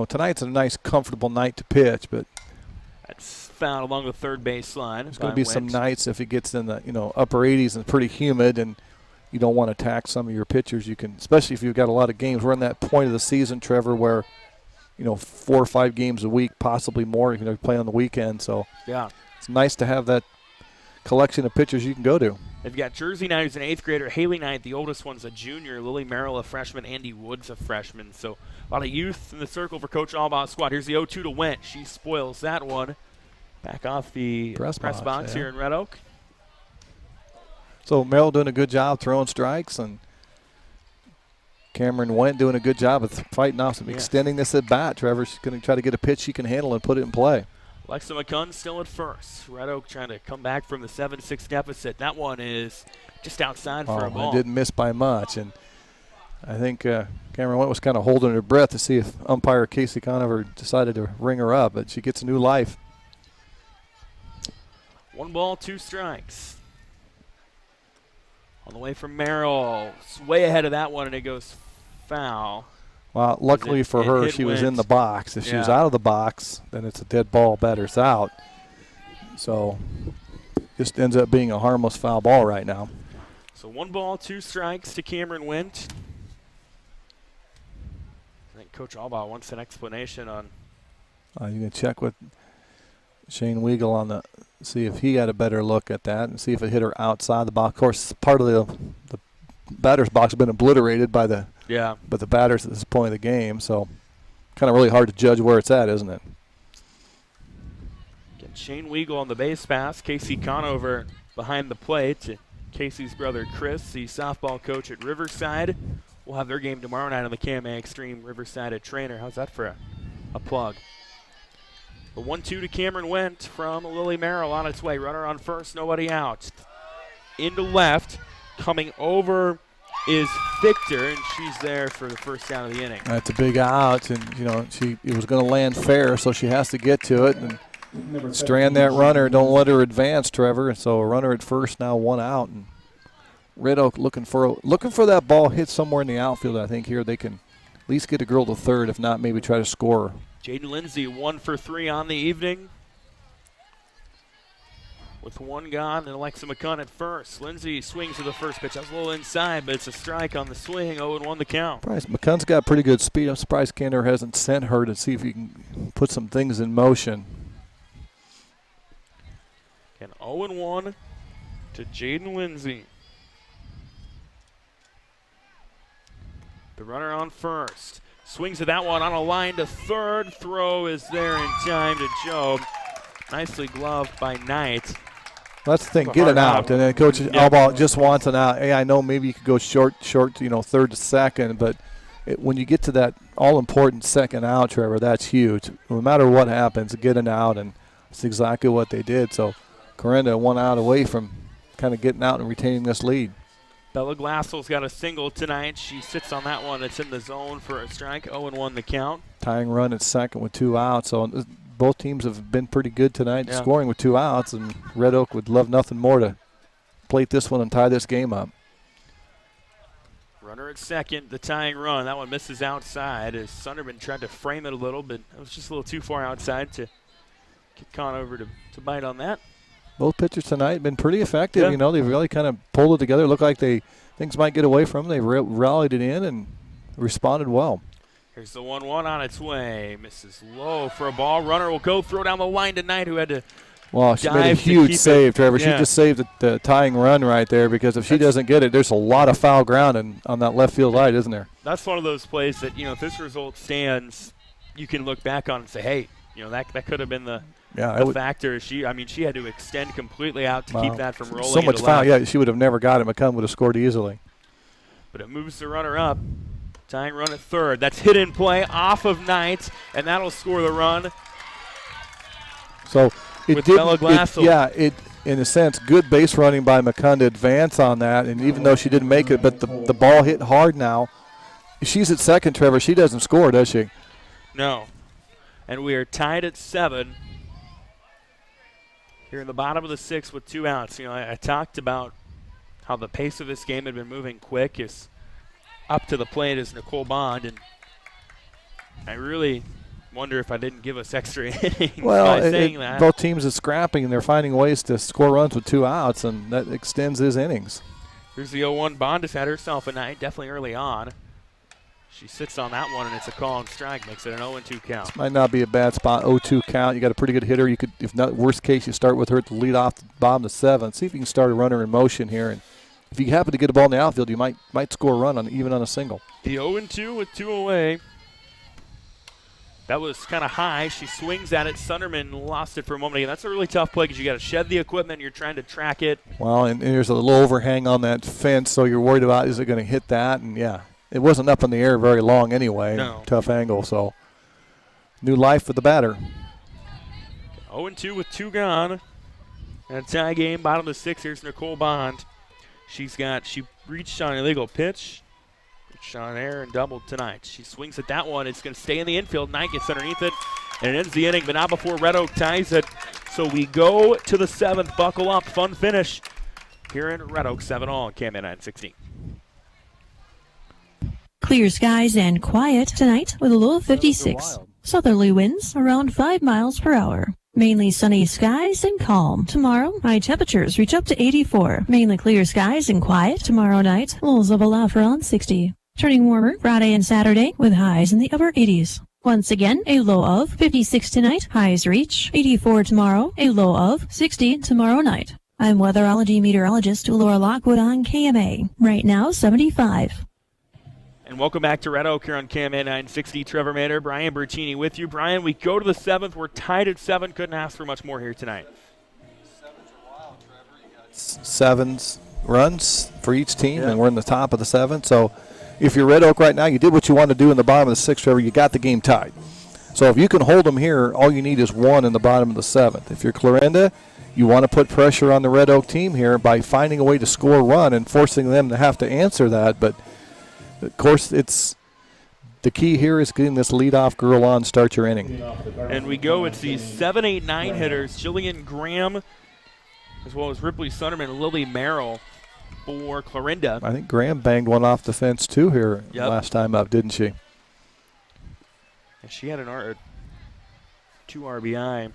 tonight's a nice, comfortable night to pitch, but that's fouled along the third baseline. There's going to be some nights if it gets in the upper 80s and pretty humid, and you don't want to tax some of your pitchers. You can, especially if you've got a lot of games. We're in that point of the season, Trevor, where 4 or 5 games a week, possibly more. You play on the weekend, so it's nice to have that collection of pitchers you can go to. They've got Jersey Knight, who's an 8th grader. Haley Knight, the oldest one's a junior. Lily Merrill, a freshman. Andy Woods, a freshman. So a lot of youth in the circle for Coach Allbach's squad. Here's the 0-2 to Wendt. She spoils that one. Back off the press box here in Red Oak. So Merrill doing a good job throwing strikes, and Cameron Wendt doing a good job of fighting off some extending this at bat. Trevor's going to try to get a pitch she can handle and put it in play. Alexa McCunn still at first. Red Oak trying to come back from the 7-6 deficit. That one is just outside for a ball. It didn't miss by much, and I think Cameron Wendt was kind of holding her breath to see if umpire Casey Conover decided to ring her up, but she gets a new life. 1 ball, 2 strikes. On the way from Merrill. It's way ahead of that one, and it goes foul. Well, luckily for her, she was in the box. If she was out of the box, then it's a dead ball, batter's out. So just ends up being a harmless foul ball right now. So 1 ball, 2 strikes to Cameron Wint. I think Coach Albaugh wants an explanation on. You can check with Shane Weigel on see if he got a better look at that and see if it hit her outside the box. Of course, part of the batter's box has been obliterated by the batters at this point of the game, so kind of really hard to judge where it's at, isn't it? Again, Shane Weigel on the base pass. Casey Conover behind the plate. Casey's brother Chris, the softball coach at Riverside, will have their game tomorrow night on the KMA Extreme Riverside at Trainer. How's that for a plug? The 1-2 to Cameron Went from Lily Merrill on its way. Runner on first, nobody out. Into left, coming over is Victor, and she's there for the first down of the inning. That's a big out, and it was going to land fair, so she has to get to it and strand that runner. Don't let her advance, Trevor. And so a runner at first, now 1 out, and Red Oak looking for that ball hit somewhere in the outfield. I think here they can at least get a girl to third, if not maybe try to score. Jaden Lindsay 1 for 3 on the evening. With 1 gone, and Alexa McCunn at first. Lindsay swings to the first pitch. That was a little inside, but it's a strike on the swing. 0-1 the count. McCunn's got pretty good speed. I'm surprised Kander hasn't sent her to see if he can put some things in motion. And 0-1 to Jaden Lindsay. The runner on first. Swings at that one on a line to third. Throw is there in time to Job. Nicely gloved by Knight. That's the thing, get an out. And then Coach Albaugh just wants an out. Hey, I know maybe you could go short, third to second, but when you get to that all-important second out, Trevor, that's huge. No matter what happens, get an out, and that's exactly what they did. So Clarinda 1 out away from kind of getting out and retaining this lead. Bella Glassel's got a single tonight. She sits on that one. It's in the zone for a strike. 0-1 the count. Tying run at second with 2 outs. So both teams have been pretty good tonight, scoring with 2 outs, and Red Oak would love nothing more to plate this one and tie this game up. Runner at second, the tying run. That one misses outside as Sunderman tried to frame it a little, but it was just a little too far outside to get Conover to bite on that. Both pitchers tonight have been pretty effective. Yeah. They've really kind of pulled it together. Looked like things might get away from them. They rallied it in and responded well. Here's the 1-1 on its way. Misses low for a ball. Runner will go throw down the line tonight, who had to she made a huge save, Trevor. Yeah. She just saved the tying run right there, because if she doesn't get it, there's a lot of foul ground on that left field line, isn't there? That's one of those plays that, if this result stands, you can look back on and say, hey, that could have been the factor. She had to extend completely out to keep that from rolling. So much foul. Yeah, she would have never got it. McCunn would have scored easily. But it moves the runner up. Tying run at third. That's hit in play off of Knight, and that'll score the run. So with Bella Glassel. In a sense, good base running by McCunn to advance on that. And even though she didn't make it, but the ball hit hard now. She's at second, Trevor. She doesn't score, does she? No. And we are tied at 7 here in the bottom of the 6th with 2 outs. I talked about how the pace of this game had been moving quick. Is up to the plate is Nicole Bond, and I really wonder if I didn't give us extra innings by saying that. Both teams are scrapping, and they're finding ways to score runs with 2 outs, and that extends his innings. Here's the 0-1. Bond has had herself a night, definitely early on. She sits on that one, and it's a call and strike. Makes it an 0-2 count. This might not be a bad spot. 0-2 count. You got a pretty good hitter. You could, if not worst case, you start with her at the lead off the bottom of 7. See if you can start a runner in motion here. And if you happen to get a ball in the outfield, you might score a run even on a single. The 0-2 with 2 away. That was kind of high. She swings at it. Sunderman lost it for a moment again. That's a really tough play because you got to shed the equipment. You're trying to track it. Well, and there's a little overhang on that fence, so you're worried about, is it going to hit that? And it wasn't up in the air very long anyway. No. Tough angle, so new life for the batter. 0-2 with 2 gone. And a tie game, bottom of the 6th. Here's Nicole Bond. She reached on an illegal pitch. Reached on air and doubled tonight. She swings at that one. It's going to stay in the infield. Knight gets underneath it, and it ends the inning, but not before Red Oak ties it. So we go to the 7th. Buckle up. Fun finish here in Red Oak. 7-all on KMA 916. Clear skies and quiet tonight with a low of 56. Southerly winds around 5 miles per hour. Mainly sunny skies and calm. Tomorrow, high temperatures reach up to 84. Mainly clear skies and quiet. Tomorrow night, lows level off around 60. Turning warmer Friday and Saturday with highs in the upper 80s. Once again, a low of 56 tonight. Highs reach 84 tomorrow. A low of 60 tomorrow night. I'm weatherology meteorologist Laura Lockwood on KMA. Right now, 75. And welcome back to Red Oak here on KMA 960. Trevor Mater, Brian Bertini with you. Brian, we go to the 7th. We're tied at 7. Couldn't ask for much more here tonight. 7 runs for each team, and we're in the top of the 7th. So if you're Red Oak right now, you did what you wanted to do in the bottom of the 6th, Trevor. You got the game tied. So if you can hold them here, all you need is 1 in the bottom of the 7th. If you're Clarinda, you want to put pressure on the Red Oak team here by finding a way to score a run and forcing them to have to answer that. But, of course, it's the key here is getting this leadoff girl on, start your inning. And we go, it's the 7, 8, 9 hitters, Jillian Graham, as well as Ripley Sunderman and Lily Merrill for Clarinda. I think Graham banged one off the fence, too, here last time up, didn't she? And she had a 2 RBI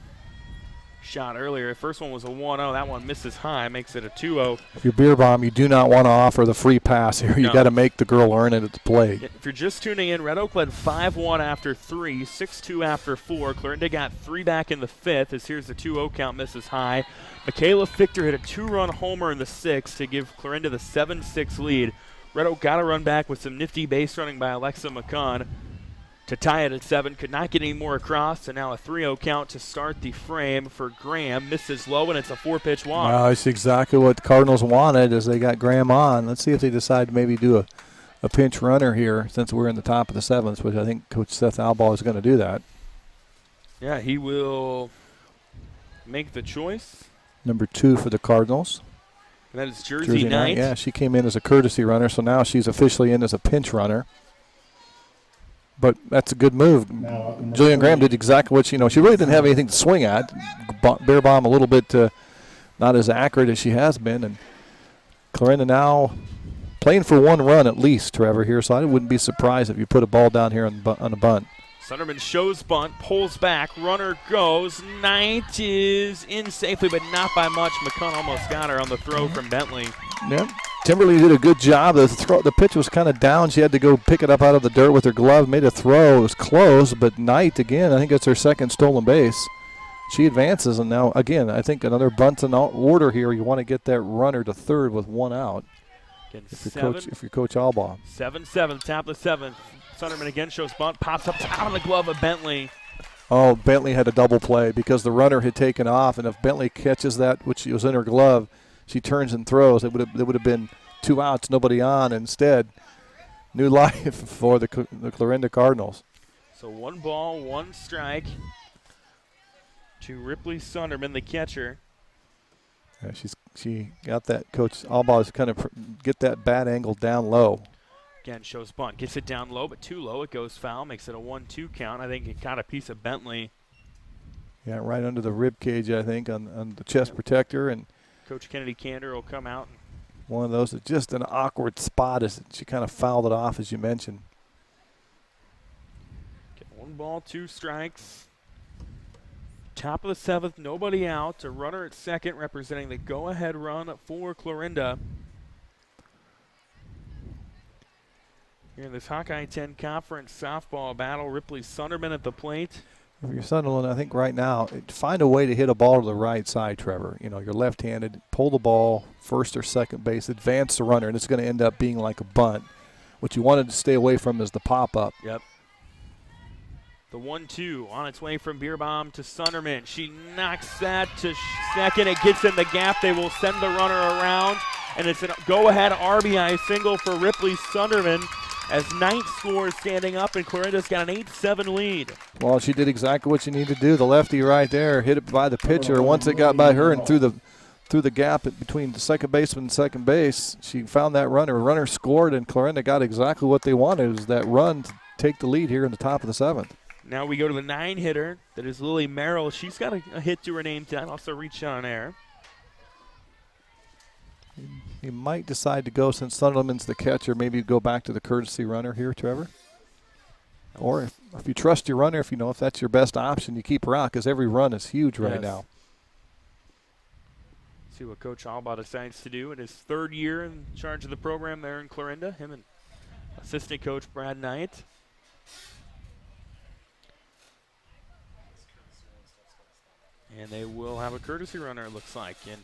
shot earlier. The first one was a 1-0. That one misses high, makes it a 2-0. If you're Beer Bomb, you do not want to offer the free pass here. You got to make the girl earn it at the plate. If you're just tuning in, Red Oak led 5-1 after 3, 6-2 after 4. Clarinda got 3 back in the 5th, as here's the 2-0 count, misses high. Michaela Fichter hit a 2-run homer in the 6th to give Clarinda the 7-6 lead. Red Oak got a run back with some nifty base running by Alexa McCunn to tie it at 7. Could not get any more across, and now a 3-0 count to start the frame for Graham. Misses low, and it's a 4-pitch walk. Well, it's exactly what the Cardinals wanted as they got Graham on. Let's see if they decide to maybe do a pinch runner here since we're in the top of the 7th, which I think Coach Seth Albaugh is going to do that. Yeah, he will make the choice. Number 2 for the Cardinals. And that is Jersey Knight. Yeah, she came in as a courtesy runner, so now she's officially in as a pinch runner. But that's a good move. Jillian Graham did exactly what she really didn't have anything to swing at. Bear Bomb a little bit not as accurate as she has been. And Clarinda now playing for 1 run at least, Trevor, here. So I wouldn't be surprised if you put a ball down here on a bunt. Sunderman shows bunt, pulls back, runner goes. Knight is in safely, but not by much. McCunn almost got her on the throw from Bentley. Yeah. Timberly did a good job. The pitch was kind of down. She had to go pick it up out of the dirt with her glove, made a throw. It was close, but Knight, again, I think it's her second stolen base. She advances, and now, again, I think another bunt in order here. You want to get that runner to third with 1 out. Again, if you're Coach Albaugh. 7-7, top of the 7th. Sunderman again shows bunt, pops up out of the glove of Bentley. Oh, Bentley had a double play because the runner had taken off, and if Bentley catches that, which was in her glove, she turns and throws. It would have been 2 outs, nobody on. Instead, new life for the Clarinda Cardinals. So 1 ball, 1 strike to Ripley Sunderman, the catcher. Yeah, she got that. Coach Albaugh is kind of get that bat angle down low. Again, shows bunt. Gets it down low, but too low. It goes foul. Makes it a 1-2 count. I think it caught a piece of Bentley. Yeah, right under the rib cage, I think, on the chest protector. And Coach Kennedy Kander will come out. One of those, it's just an awkward spot as she kind of fouled it off, as you mentioned. 1 ball, 2 strikes. Top of the 7th, nobody out. A runner at second representing the go-ahead run for Clarinda. Here in this Hawkeye 10 Conference softball battle, Ripley Sunderman at the plate. If you're Sunderland, I think right now, find a way to hit a ball to the right side, Trevor. You're left-handed, pull the ball first or second base, advance the runner, and it's going to end up being like a bunt. What you wanted to stay away from is the pop-up. Yep. The 1-2 on its way from Beerbomb to Sunderman. She knocks that to second. It gets in the gap. They will send the runner around, and it's a go-ahead RBI single for Ripley Sunderman as Knight scores standing up, and Clarinda's got an 8-7 lead. Well, she did exactly what you need to do. The lefty right there hit it by the pitcher. Once it got by her and through the gap between the second baseman and second base, she found that runner. Runner scored, and Clarinda got exactly what they wanted, was that run to take the lead here in the top of the 7th. Now we go to the 9-hitter. That is Lily Merrill. She's got a hit to her name tonight. Also reached on air. He might decide to go, since Sunderland's the catcher, maybe go back to the courtesy runner here, Trevor. Or if you trust your runner, if that's your best option, you keep her out because every run is huge right now. See what Coach Alba decides to do in his third year in charge of the program there in Clarinda. Him and assistant coach Brad Knight. And they will have a courtesy runner, it looks like. And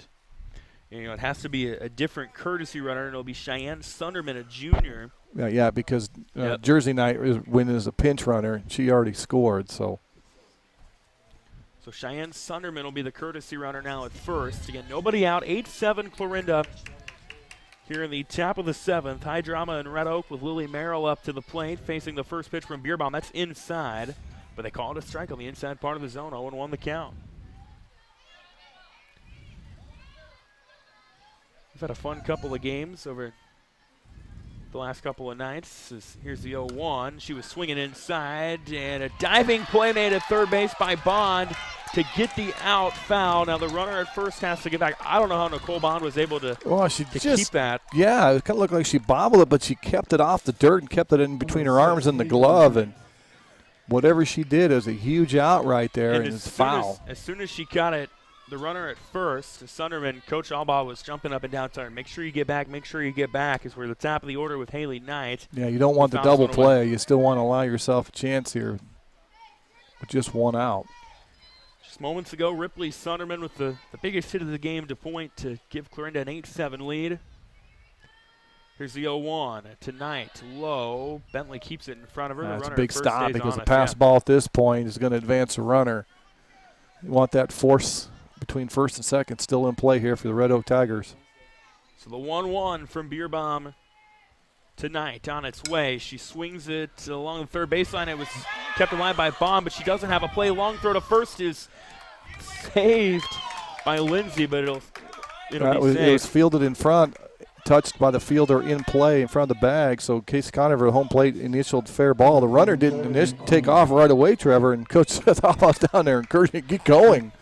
it has to be a different courtesy runner, and it'll be Cheyenne Sunderman, a junior. Yeah, because Jersey Knight went as a pinch runner. She already scored, so. So Cheyenne Sunderman will be the courtesy runner now at first. Again, nobody out. 8-7 Clarinda here in the top of the 7th. High drama in Red Oak with Lily Merrill up to the plate, facing the first pitch from Beerbaum. That's inside, but they call it a strike on the inside part of the zone. 0-1 the count. We've had a fun couple of games over the last couple of nights. Here's the 0-1. She was swinging inside, and a diving play made at third base by Bond to get the out foul. Now the runner at first has to get back. I don't know how Nicole Bond was able to, keep that. Yeah, it kind of looked like she bobbled it, but she kept it off the dirt and kept it in between her arms and the glove. And whatever she did is a huge out right there, and it's foul. As soon as she got it, the runner at first, Sunderman, Coach Alba was jumping up and down, telling make sure you get back, is we're at the top of the order with Haley Knight. Yeah, you don't want the double play. You still want to allow yourself a chance here with just one out. Just moments ago, Ripley Sunderman with the biggest hit of the game to point to give Clarinda an 8-7 lead. Here's the 0-1 to Knight, low. Bentley keeps it in front of her. That's a big stop because a pass ball at this point is going to advance a runner. You want that force between first and second still in play here for the Red Oak Tigers. So the 1-1 from Beerbaum to Knight on its way. She swings it along the third baseline. It was kept alive by Baum, but she doesn't have a play. Long throw to first is saved by Lindsay, but it'll be saved. It was fielded in front, touched by the fielder in play in front of the bag. So Casey Conover, home plate, initialed fair ball. The runner didn't take off right away, Trevor, and Coach Seth was down there encouraging it, get going.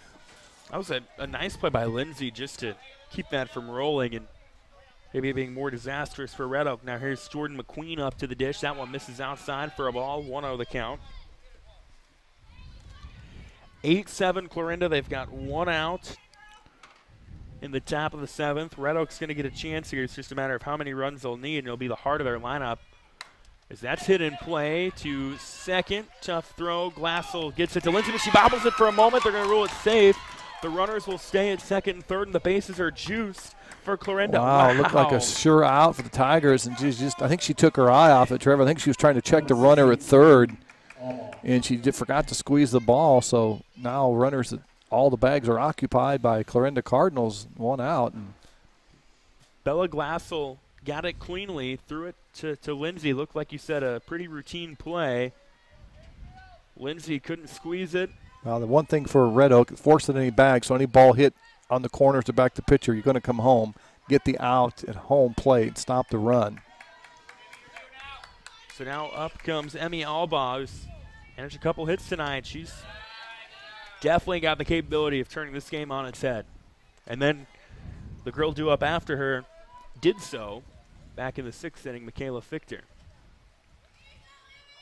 That was a nice play by Lindsay just to keep that from rolling and maybe being more disastrous for Red Oak. Now here's Jordan McQueen up to the dish. That one misses outside for a ball. 1-0 the count. 8-7 Clarinda. They've got one out in the top of the 7th. Red Oak's going to get a chance here. It's just a matter of how many runs they'll need, and it'll be the heart of their lineup. As that's hit in play to second. Tough throw. Glassell gets it to Lindsay, but she bobbles it for a moment. They're going to rule it safe. The runners will stay at second and third, and the bases are juiced for Clarinda. Wow, looked like a sure out for the Tigers, and I think she took her eye off it, Trevor. I think she was trying to check the runner at third, and she forgot to squeeze the ball. So now runners, all the bags are occupied by Clarinda Cardinals, one out. And Bella Glassell got it cleanly, threw it to Lindsay. Looked like you said a pretty routine play. Lindsay couldn't squeeze it. Well, the one thing for Red Oak, force it in any bag, so any ball hit on the corners to back the pitcher, you're going to come home, get the out at home plate, stop the run. So now up comes Emmy Alba, who's managed a couple hits tonight. She's definitely got the capability of turning this game on its head. And then the girl due up after her did so back in the 6th inning, Michaela Fichter.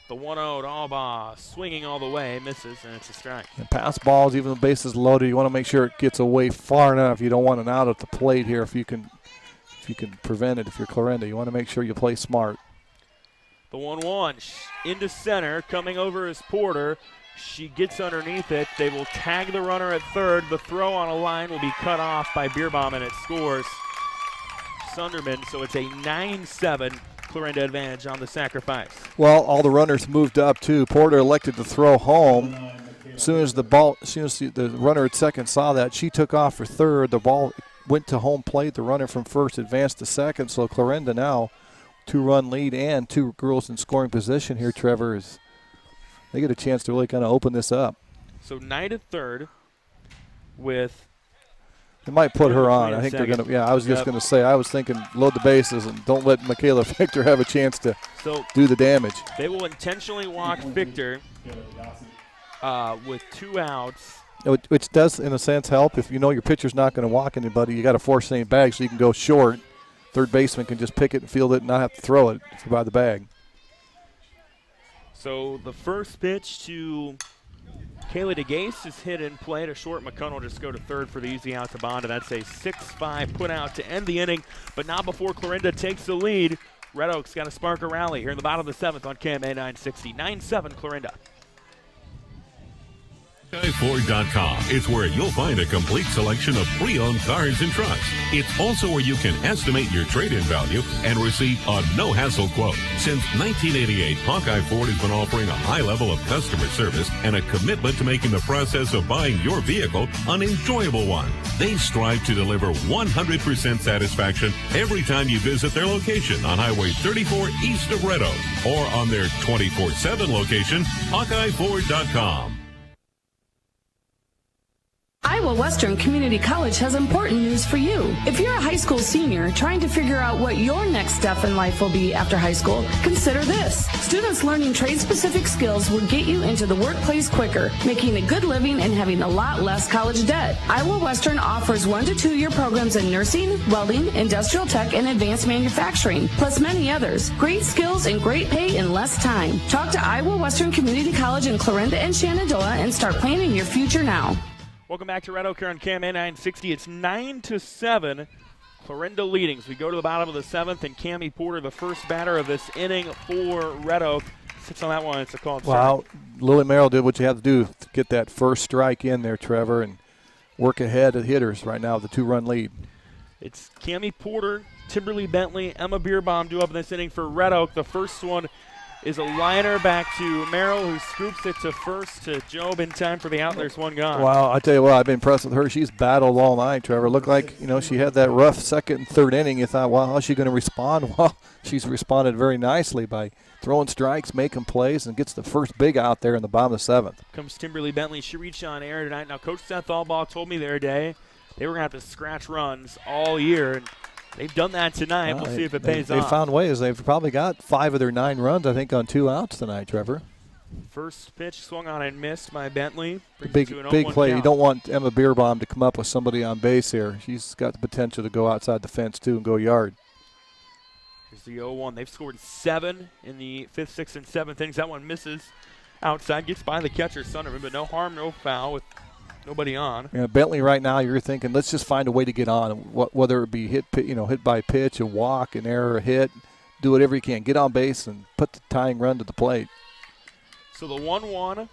The 1-0 to Alba, swinging all the way, misses, and it's a strike. And pass balls, even the bases loaded, you want to make sure it gets away far enough. You don't want an out at the plate here if you can prevent it. If you're Clarinda, you want to make sure you play smart. The 1-1 into center, coming over is Porter. She gets underneath it. They will tag the runner at third. The throw on a line will be cut off by Beerbaum, and it scores Sunderman. So it's a 9-7 Clarinda advantage on the sacrifice. Well, all the runners moved up too. Porter elected to throw home. As soon as the runner at second saw that, she took off for third. The ball went to home plate. The runner from first advanced to second. So Clarinda now 2-run lead and two girls in scoring position here, Trevor. They get a chance to really kind of open this up. So Knight at third with. They might put her on. I think they're going to. Yeah, I was just going to say. I was thinking load the bases and don't let Michaela Fichter have a chance to do the damage. They will intentionally walk Fichter with 2 outs. Which does, in a sense, help. If you know your pitcher's not going to walk anybody, you got to force any bag so you can go short. Third baseman can just pick it and field it and not have to throw it if you're by the bag. So the first pitch to Kaylee DeGase is hit in play to short. McConnell will just go to third for the easy out to Bond, and that's a 6-5 put out to end the inning, but not before Clarinda takes the lead. Red Oak's got to spark a rally here in the bottom of the 7th on KMA 960. 9-7 Clarinda. Ford.com. It's where you'll find a complete selection of pre-owned cars and trucks. It's also where you can estimate your trade-in value and receive a no-hassle quote. Since 1988, Hawkeye Ford has been offering a high level of customer service and a commitment to making the process of buying your vehicle an enjoyable one. They strive to deliver 100% satisfaction every time you visit their location on Highway 34 east of Red Oak or on their 24/7 location, HawkeyeFord.com. Iowa Western Community College has important news for you. If you're a high school senior trying to figure out what your next step in life will be after high school, consider this. Students learning trade-specific skills will get you into the workplace quicker, making a good living and having a lot less college debt. Iowa Western offers 1 to 2 year programs in nursing, welding, industrial tech, and advanced manufacturing, plus many others. Great skills and great pay in less time. Talk to Iowa Western Community College in Clarinda and Shenandoah and start planning your future now. Welcome back to Red Oak here on KMA 960. It's 9-7. Clarinda leading as we go to the bottom of the 7th, and Cammie Porter, the first batter of this inning for Red Oak, sits on that one. It's a call. Wow, Lily Merrill did what you had to do to get that first strike in there, Trevor, and work ahead of hitters right now with the 2-run lead. It's Cammie Porter, Timberly Bentley, Emma Bierbaum due up in this inning for Red Oak. The first one is a liner back to Merrill, who scoops it to first to Job in time for the out. There's one gone. Wow, I tell you what, I've been impressed with her. She's battled all night, Trevor. Looked like, she had that rough second and third inning. You thought, well, how's she going to respond? Well, she's responded very nicely by throwing strikes, making plays, and gets the first big out there in the bottom of the 7th. Comes Timberly Bentley. She reached on air tonight. Now, Coach Seth Allbaugh told me the other day they were going to have to scratch runs all year, and they've done that tonight. We'll see if it pays off. They found ways. They've probably got 5 of their 9 runs, I think, on 2 outs tonight, Trevor. First pitch swung on and missed by Bentley. Big play. Count. You don't want Emma Bierbaum to come up with somebody on base here. She's got the potential to go outside the fence, too, and go yard. Here's the 0-1. They've scored 7 in the 5th, 6th, and 7th innings. That one misses outside. Gets by the catcher, Sunderman, but no harm, no foul with nobody on. Bentley right now, you're thinking, let's just find a way to get on. Whether it be hit by pitch, a walk, an error, a hit, do whatever you can. Get on base and put the tying run to the plate. So the 1-1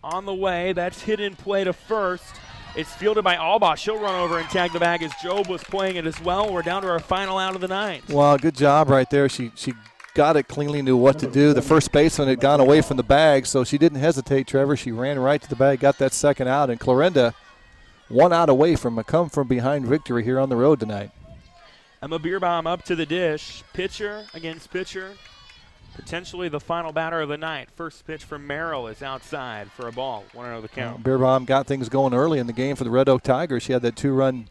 on the way. That's hit in play to first. It's fielded by Allbaugh. She'll run over and tag the bag as Job was playing it as well. We're down to our final out of the 9th. Well, good job right there. She got it cleanly, knew what to do. The first baseman had gone away from the bag, so she didn't hesitate, Trevor. She ran right to the bag, got that second out, and Clarinda 1 out away from a come-from-behind victory here on the road tonight. Emma Bierbaum up to the dish. Pitcher against pitcher. Potentially the final batter of the night. First pitch from Merrill is outside for a ball. 1-0 the count. Bierbaum got things going early in the game for the Red Oak Tigers. She had that 2-run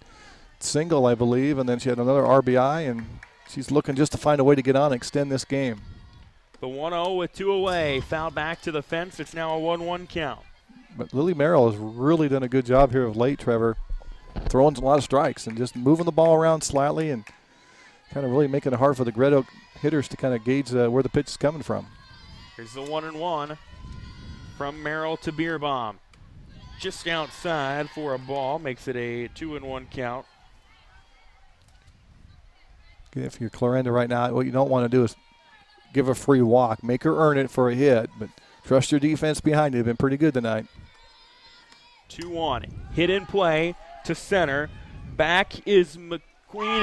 single, I believe, and then she had another RBI, and she's looking just to find a way to get on and extend this game. The 1-0 with 2 away. Foul back to the fence. It's now a 1-1 count. But Lily Merrill has really done a good job here of late, Trevor. Throwing a lot of strikes and just moving the ball around slightly and kind of really making it hard for the Red Oak hitters to kind of gauge where the pitch is coming from. Here's the 1-1 from Merrill to Bierbaum. Just outside for a ball. Makes it a 2-1 count. If you're Clarinda right now, what you don't want to do is give a free walk. Make her earn it for a hit, but trust your defense behind you. They've been pretty good tonight. 2-1. Hit in play to center. Back is McQueen,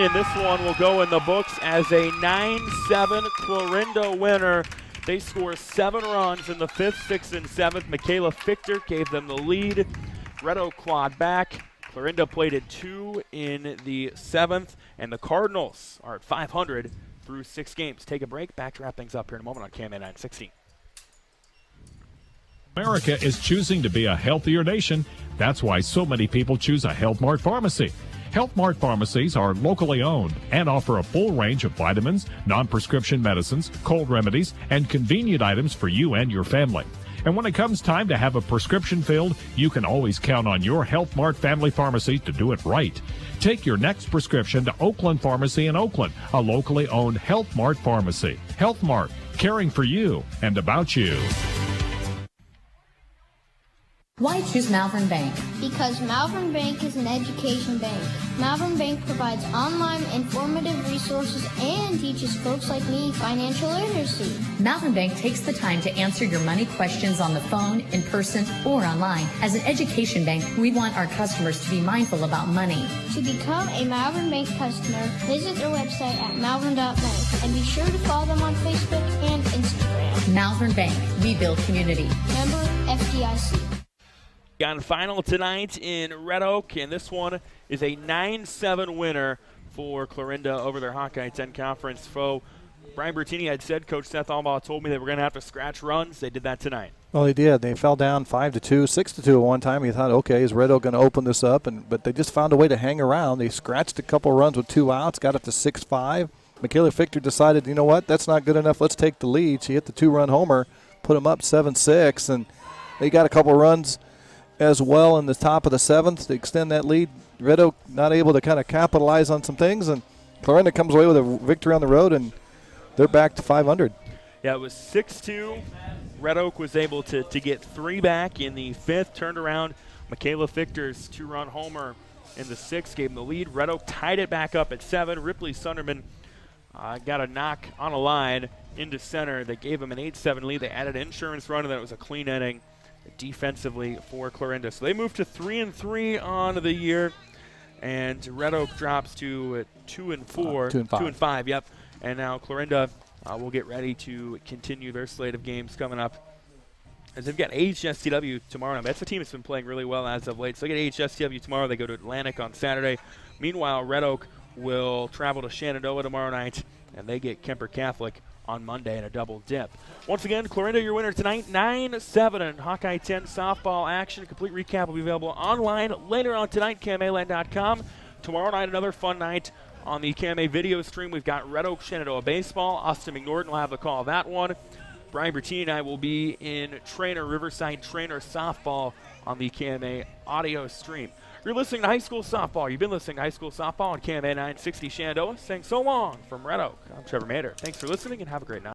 and this one will go in the books as a 9-7 Clarinda winner. They score 7 runs in the 5th, 6th, and 7th. Michaela Fichter gave them the lead. Red Oak clawed back. Clarinda played at 2 in the 7th, and the Cardinals are at 500 through 6 games. Take a break. Back to wrap things up here in a moment on KMA 960. America is choosing to be a healthier nation. That's why so many people choose a Health Mart pharmacy. Health Mart pharmacies are locally owned and offer a full range of vitamins, non-prescription medicines, cold remedies, and convenient items for you and your family. And when it comes time to have a prescription filled, you can always count on your Health Mart family pharmacy to do it right. Take your next prescription to Oakland Pharmacy in Oakland, a locally owned Health Mart pharmacy. Health Mart, caring for you and about you. Why choose Malvern Bank? Because Malvern Bank is an education bank. Malvern Bank provides online informative resources and teaches folks like me financial literacy. Malvern Bank takes the time to answer your money questions on the phone, in person, or online. As an education bank, we want our customers to be mindful about money. To become a Malvern Bank customer, visit their website at malvern.bank and be sure to follow them on Facebook and Instagram. Malvern Bank, we build community. Member FDIC. On final tonight in Red Oak, and this one is a 9-7 winner for Clarinda over their Hawkeye 10 conference foe. Brian Bertini had said, Coach Seth Albaugh told me they were going to have to scratch runs. They did that tonight. Well, they did. They fell down 5-2, 6-2 at one time. You thought, okay, is Red Oak going to open this up? But they just found a way to hang around. They scratched a couple runs with 2 outs, got up to 6-5. Michaela Fichter decided, you know what, that's not good enough. Let's take the lead. She hit the 2-run homer, put them up 7-6, and they got a couple runs as well in the top of the 7th to extend that lead. Red Oak not able to kind of capitalize on some things, and Clarinda comes away with a victory on the road, and they're back to 500. Yeah, it was 6-2. Red Oak was able to get 3 back in the 5th, turned around. Michaela Fichter's 2-run homer in the 6th gave them the lead. Red Oak tied it back up at 7. Ripley Sunderman got a knock on a line into center that gave them an 8-7 lead. They added an insurance run, and then it was a clean inning defensively for Clarinda. So they moved to 3-3 on the year, and Red Oak drops to 2-4. 2-5, yep. And now Clarinda will get ready to continue their slate of games coming up, as they've got HSTW tomorrow night. That's a team that's been playing really well as of late. So they get HSTW tomorrow. They go to Atlantic on Saturday. Meanwhile, Red Oak will travel to Shenandoah tomorrow night, and they get Kemper Catholic on Monday in a double dip. Once again, Clarinda, your winner tonight, 9-7 in Hawkeye 10 softball action. Complete recap will be available online later on tonight, KMAland.com. Tomorrow night, another fun night on the KMA video stream. We've got Red Oak Shenandoah baseball. Austin McNorton will have the call of that one. Brian Bertini and I will be in Riverside Trainer softball on the KMA audio stream. You're listening to High School Softball. You've been listening to High School Softball on KMA 960 Shenandoah. Saying so long from Red Oak. I'm Trevor Mader. Thanks for listening and have a great night.